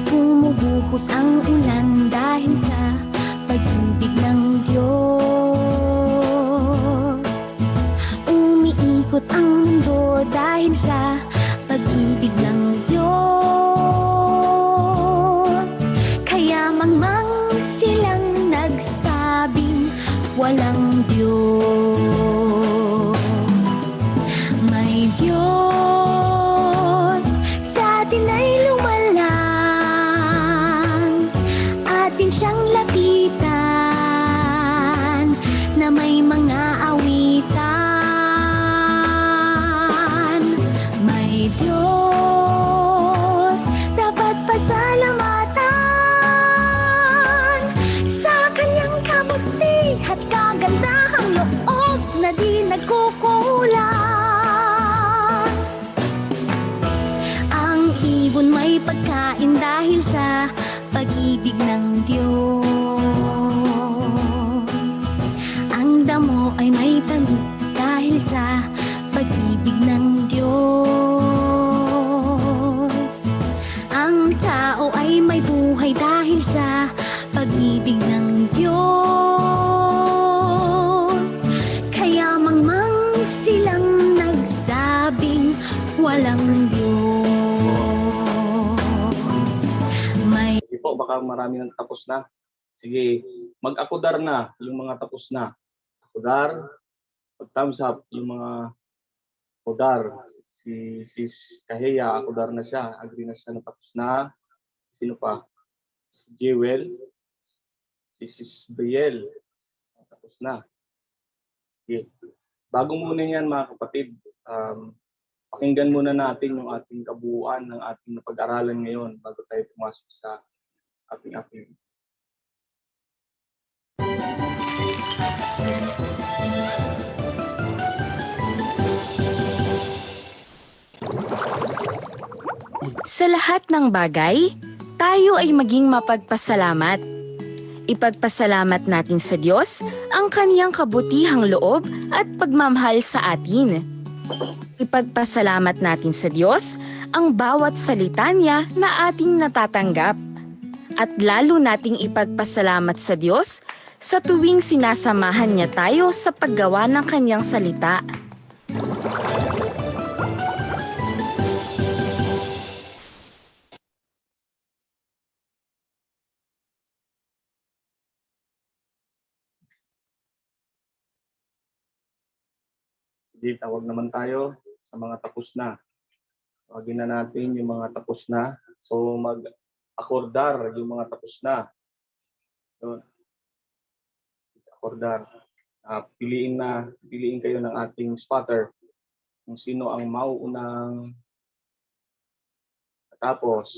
Bumubuhos ang ulan dahil sa pag-ibig ng Diyos. Umiikot ang mundo dahil sa pag-ibig ng Diyos. Kaya mangmang silang nagsabing walang Diyos. May Diyos sa atin ay lumalang, atin siyang lapitan na may mga awitan. May Diyos dapat pasalamatan sa kanyang kabuti at kagandahang loob na di nagkukulang. Ang ibon may pagkain dahil sa pag-ibig ng Diyos. Ang damo ay may tago dahil sa pag-ibig ng Diyos. Ang tao tao ay may buhay dahil sa pag-ibig ng Diyos. Kaya mangmang silang nagsabing walang Diyos. May Sige po, baka marami nang tapos na. Sige, mag-akudar na yung mga tapos na. Akudar, thumbs up yung mga akudar. Si Sis Kaheya, akudar na siya. Agree na siya na tapos na. Sino pa? Si Jewel. Si Sis Brielle. Tapos na. Sige. Bago muna yan mga kapatid, pakinggan muna natin yung ating kabuuan ng ating napag-aralan ngayon bago tayo pumasok sa ating activity. Sa lahat ng bagay, tayo ay maging mapagpasalamat. Ipagpasalamat natin sa Diyos ang kaniyang kabutihang loob at pagmamahal sa atin. Ipagpasalamat natin sa Diyos ang bawat salita niya na ating natatanggap. At lalo nating ipagpasalamat sa Diyos sa tuwing sinasamahan niya tayo sa paggawa ng kaniyang salita. Sige, tawag naman tayo sa mga tapos na. Tawagin na natin yung mga tapos na. So mag-akordar yung mga tapos na. So, akordar. Piliin kayo ng ating spotter kung sino ang mauunang tapos.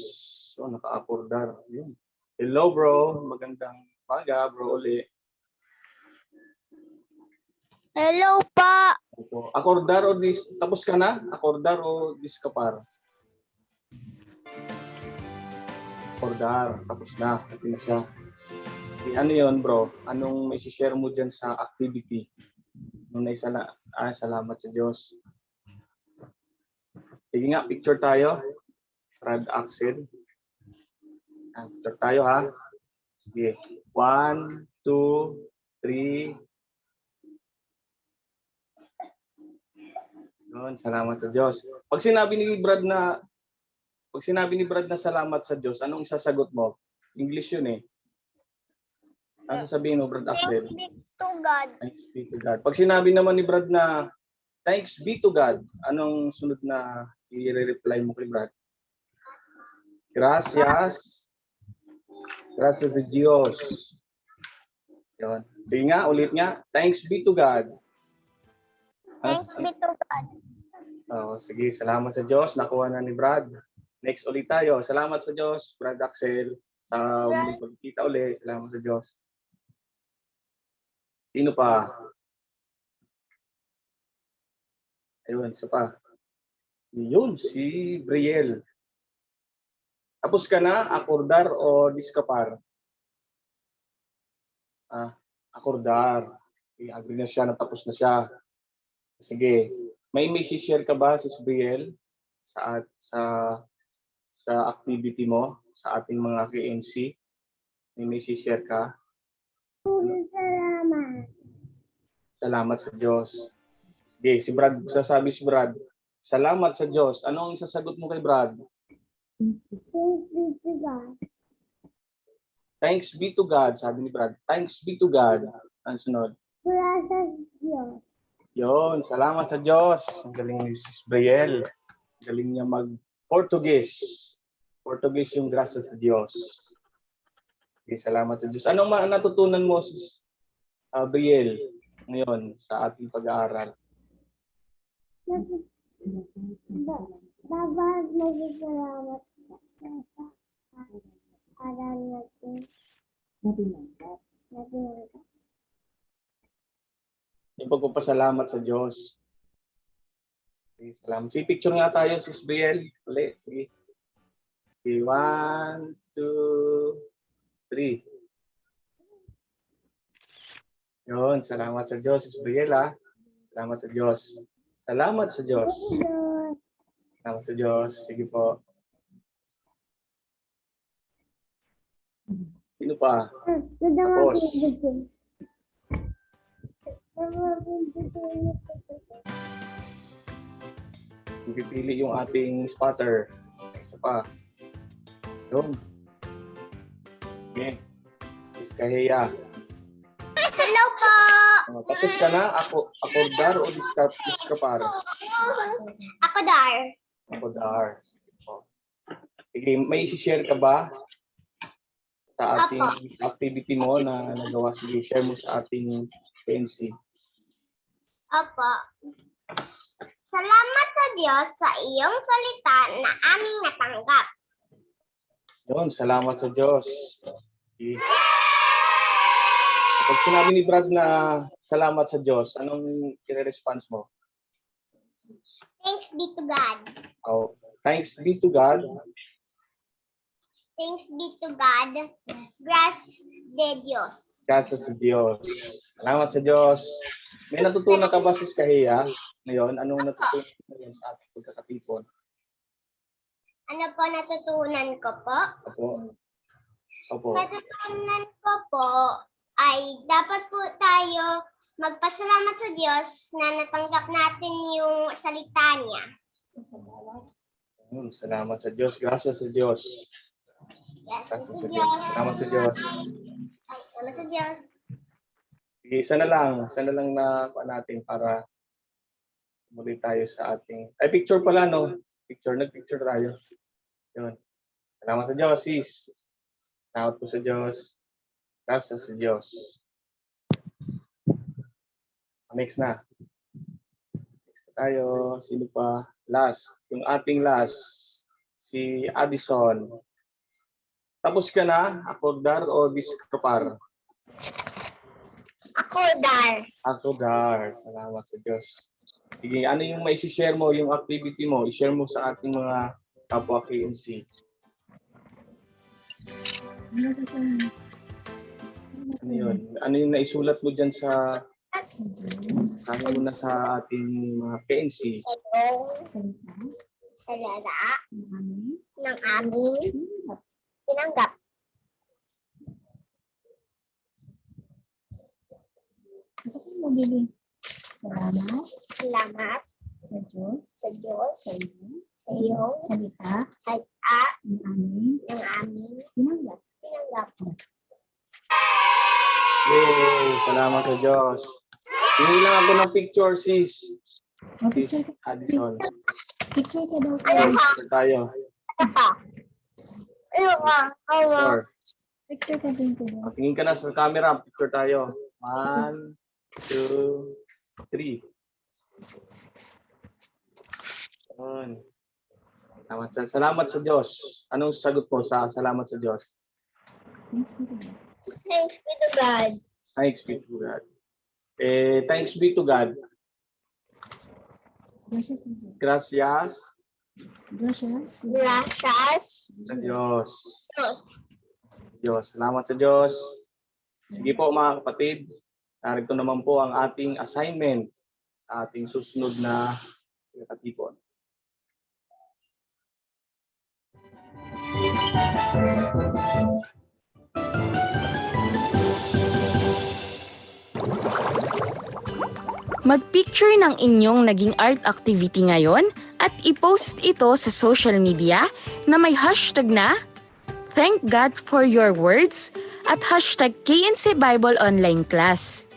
So naka-akordar. Yun. Hello bro, magandang umaga bro uli. Hello pa! Akordar o tapos ka na? Akordar o diskapar? Akordar, tapos na. Tapos na siya. Ano yun bro? Anong may share mo dyan sa activity? Nung salamat sa Diyos. Sige nga, picture tayo. Brad Axel. Picture tayo ha. Sige. 1, 2, 3. Yun, salamat sa Diyos. Pag sinabi ni Brad na salamat sa Diyos, anong isasagot mo? English yun eh. Ano sasabihin mo, Brad Axel? Thanks be to God. Thanks be to God. Pag sinabi naman ni Brad na thanks be to God, anong sunod na i-reply mo kay Brad? Gracias. Gracias de Dios. Yun. Sige nga, ulit nga. Thanks be to God. Thanks be to God. Sige, salamat sa Diyos. Nakuha na ni Brad. Next ulit tayo. Salamat sa Diyos, Brad Axel. Sa pagkita ulit. Salamat sa Diyos. Sino pa? Ayun, isa pa. Yun, si Brielle. Tapos ka na, akordar o diskapar? Akordar. Agree na siya, natapos na siya. Sige. May share ka ba, Sis Brielle, sa activity mo, sa ating mga KMC? May share ka? Salamat. Salamat sa Diyos. Sige, si Brad, sasabi si Brad, salamat sa Diyos. Ano ang sasagot mo kay Brad? Thanks be to God. Thanks be to God, sabi ni Brad. Thanks be to God. Ang sunod. Gracias Diyos. Yon, salamat sa Diyos. Ang galing ni Sis Brielle. Ang galing niya mag-Portuguese. Portuguese yung gracias sa Diyos. Okay, salamat sa Diyos. Anong natutunan mo, Sis Brielle, ngayon sa ating pag-aaral? Dapat mag-salamat sa aral natin. Yung pagpapasalamat sa Diyos. Okay, salamat. Sige, picture nga tayo, Sis Brielle. Uli, sige. Okay, 1, 2, 3. Yun, salamat sa Diyos, Sis Brielle, ha? Salamat sa Diyos. Salamat sa Diyos. Salamat sa Diyos. Sige po. Sino pa? Tapos. Pipili yung ating spotter. Isa pa. Yun. Okay. Diskaheya. Hello po! Tapos ka na? Akordar o diskapar? Ako Dar. Akordar. Oh. Sige, may isi-share ka ba sa ating activity mo na nagawa? Sige, share mo sa ating PNC. Opo. Salamat sa Diyos sa iyong salita na aming natanggap. Yun, salamat sa Diyos. Okay. Pag sinabi ni Brad na salamat sa Diyos, anong i-response mo? Thanks be to God. Oh, thanks be to God. Thanks be to God. Gracias de Dios. Kasi sa Diyos. Salamat sa Diyos. May natutunan ka ba sa Kahiya ngayon? Anong natutunan mo ngayon sa ating pagkakatipon? Ano po natutunan ko po? Opo. Natutunan ko po ay dapat po tayo magpasalamat sa Diyos na natanggap natin yung salita niya. Salamat sa Diyos. Gracias sa Diyos. Gracias sa Diyos. Salamat sa Diyos. Salamat sa Diyos. Sige, isa na lang na natin para muli tayo sa ating... Ay, picture pala, no? Nag-picture tayo. Yun. Salamat sa Diyos, sis. Salamat po sa Diyos. Gracias sa Diyos. Next na. Next na tayo. Sino pa? Last. Yung ating last. Si Addison. Tapos ka na? Akordar o diskapar? Akordar. Salamat sa Diyos. Sige, ano yung may share mo, yung activity mo? I-share mo sa ating mga kapwa KNC. Ano yun? Ano yung naisulat mo dyan sa sabi mo na sa ating mga KNC? Salita ng aming tinanggap. Salamat sa Diyos sa iyong salita ng aming tinanggap. Yay! Salamat sa Diyos. Hindi lang ako ng picture, sis. Sis Addison. Picture ka daw. Picture tayo. Picture. Picture ka din ko. Tingin ka na sa camera. Picture tayo. 1, 2, 3. Salamat sa Diyos. Anong sagot mo sa salamat sa Diyos? Thanks be to God. Thanks be to God. Thanks be to God. Gracias sa Diyos. Diyos. Salamat sa Diyos. Sige po mga kapatid. Narito naman po ang ating assignment sa ating susunod na katipon. Mag-picture ng inyong naging art activity ngayon at i-post ito sa social media na may hashtag na Thank God for your words at hashtag KNC Bible Online Class.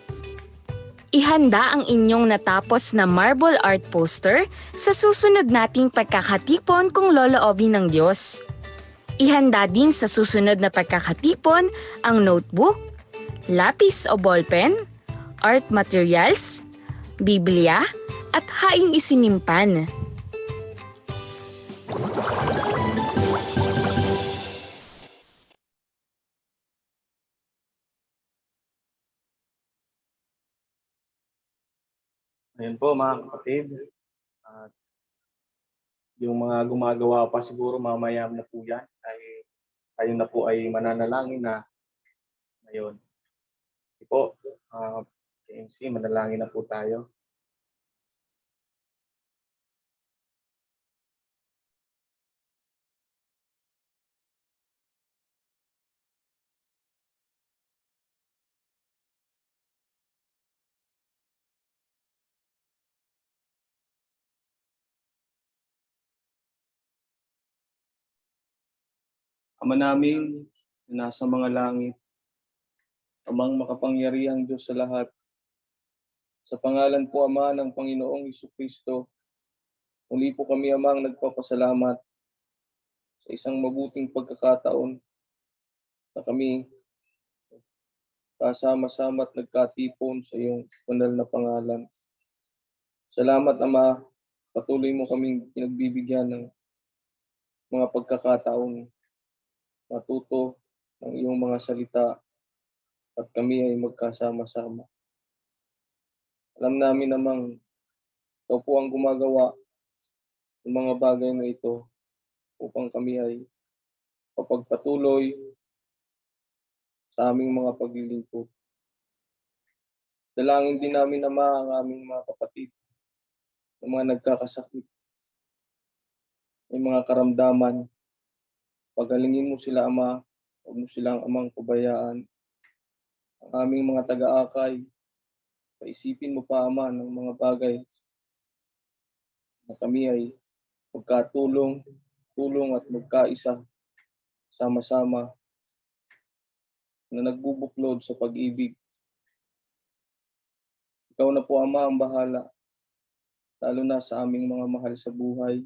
Ihanda ang inyong natapos na marble art poster sa susunod nating pagkakatipon kung loloobin ng Diyos. Ihanda din sa susunod na pagkakatipon ang notebook, lapis o ballpen, art materials, Biblia, at haing isinimpan. Ayan po mga kapatid. At yung mga gumagawa pa siguro mamaya na po yan. Tayo na po ay mananalangin na ngayon. Sige po, KMC, manalangin na po tayo. Ama namin na nasa mga langit, Amang makapangyarihang Diyos sa lahat, sa pangalan po, Ama, ng Panginoong Hesukristo, muli po kami, Amang, nagpapasalamat sa isang mabuting pagkakataon na kami kasama-sama at nagkatipon sa iyong banal na pangalan. Salamat, Ama, patuloy mo kaming pinagbibigyan ng mga pagkakataon matuto ng iyong mga salita at kami ay magkasama-sama. Alam namin namang ikaw po ang gumagawa ng mga bagay na ito upang kami ay papagpatuloy sa aming mga paglilingkod. Dalangin din namin, Ama, ang aming mga kapatid ng mga nagkakasakit, may mga karamdaman. Pagalingin mo sila, Ama, huwag mo silang Amang pabayaan. Ang aming mga taga-akay, paisipin mo pa, Ama, ng mga bagay na kami ay magkatulong, at magkaisa, sama-sama, na nagbubuklod sa pag-ibig. Ikaw na po, Ama, ang bahala, lalo na sa aming mga mahal sa buhay.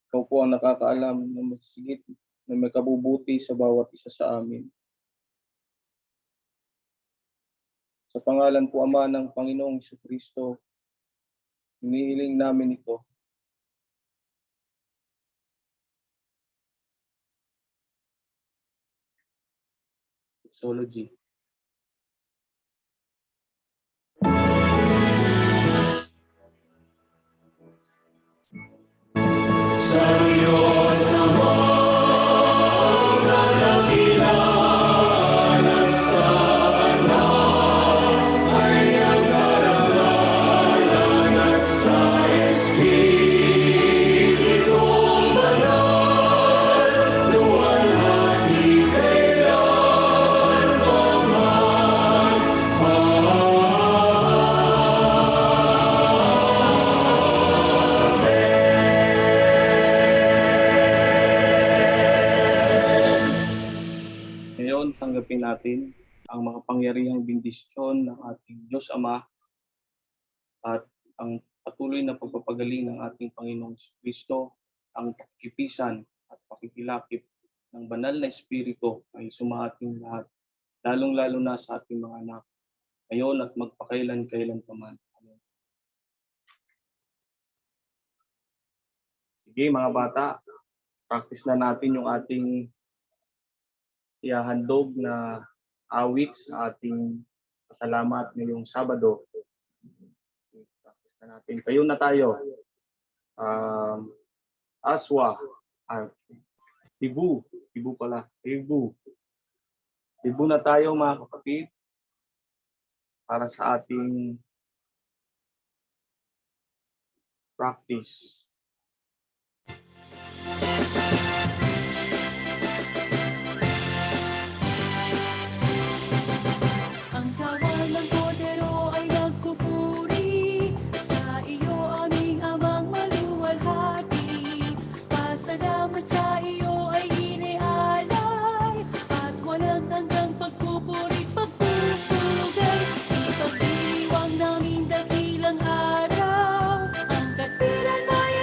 Ikaw po ang nakakaalam na masigit na may kabubuti sa bawat isa sa amin. Sa pangalan po, Ama, ng Panginoong Hesukristo, hinihiling namin ito. Doxology. Ngayon, tanggapin natin ang makapangyarihang bendisyon ng ating Diyos Ama at ang patuloy na pagpapagaling ng ating Panginoong Kristo, ang pakikipisan at pakikilapit ng banal na Espiritu ay sumaating lahat, lalong-lalo na sa ating mga anak, ngayon at magpakailan-kailan paman. Amen. Sige mga bata, practice na natin yung ating ihahandog na awit sa ating pasalamat ngayong Sabado. Practice na natin. Kayo na tayo. Aswa. Tibu. Tibu pala. Tibu. Tibu na tayo mga kapatid para sa ating practice. Sa iyo ay inialay at walang hanggang pagpupuri, pagpupugay. Ipagdiwang namin dakilang araw, ang katwiran ay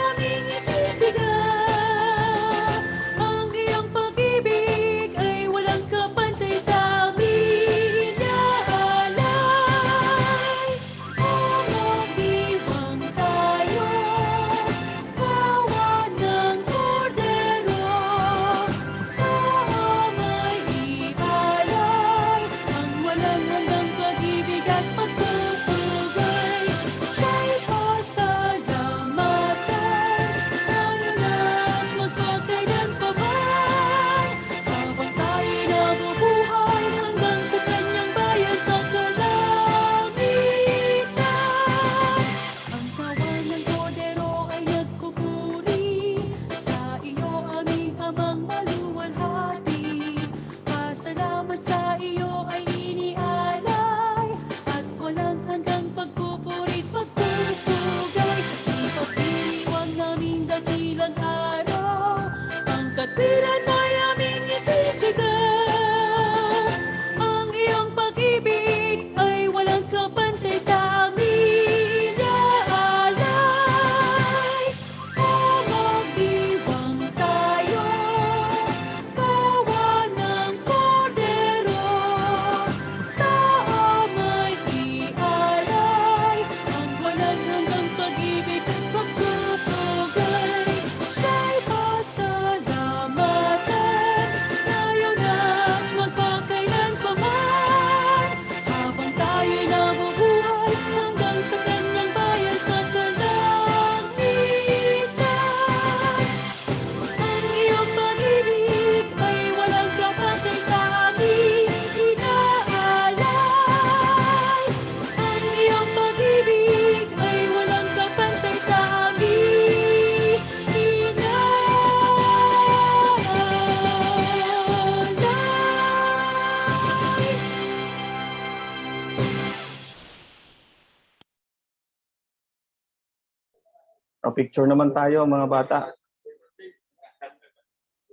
Pa-picture naman tayo mga bata.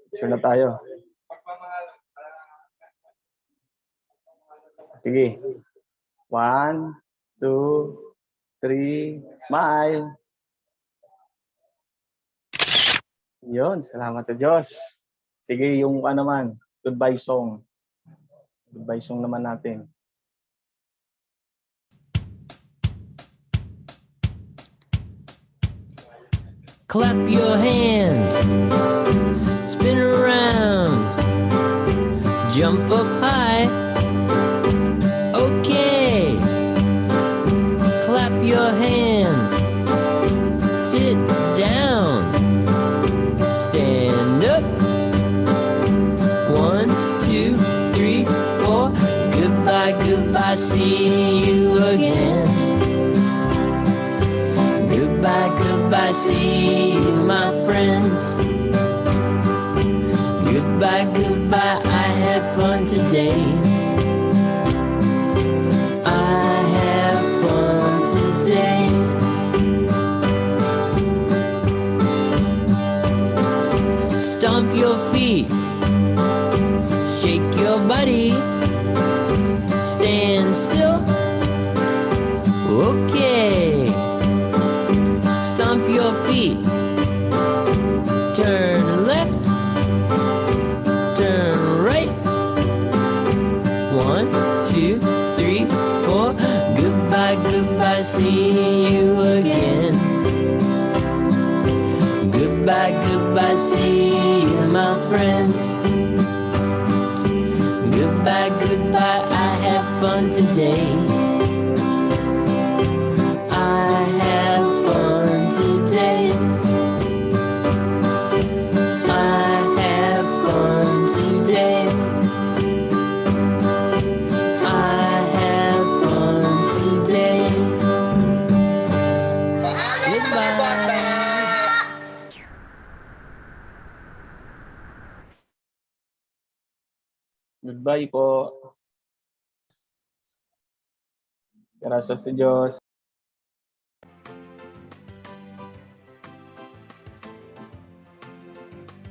Picture na tayo. Sige. 1, 2, 3, smile. Yun, salamat sa Diyos. Sige, yung naman, goodbye song. Goodbye song naman natin. Clap your hands, spin around, jump up high. Okay, clap your hands, sit down, stand up. 1, 2, 3, 4. Goodbye, goodbye, see you again. Goodbye, goodbye, see you, my friends. Goodbye, goodbye, I had fun today. I had fun today. Stomp your feet, shake your body, stand still. Okay. Stomp your feet, turn left, turn right. 1, 2, 3, 4. Goodbye, goodbye, see you again. Goodbye, goodbye, see you, my friends. Goodbye, goodbye, I had fun today. I had fun today. I had fun today. I had fun today. Goodbye. Goodbye po. Gracias sa Diyos.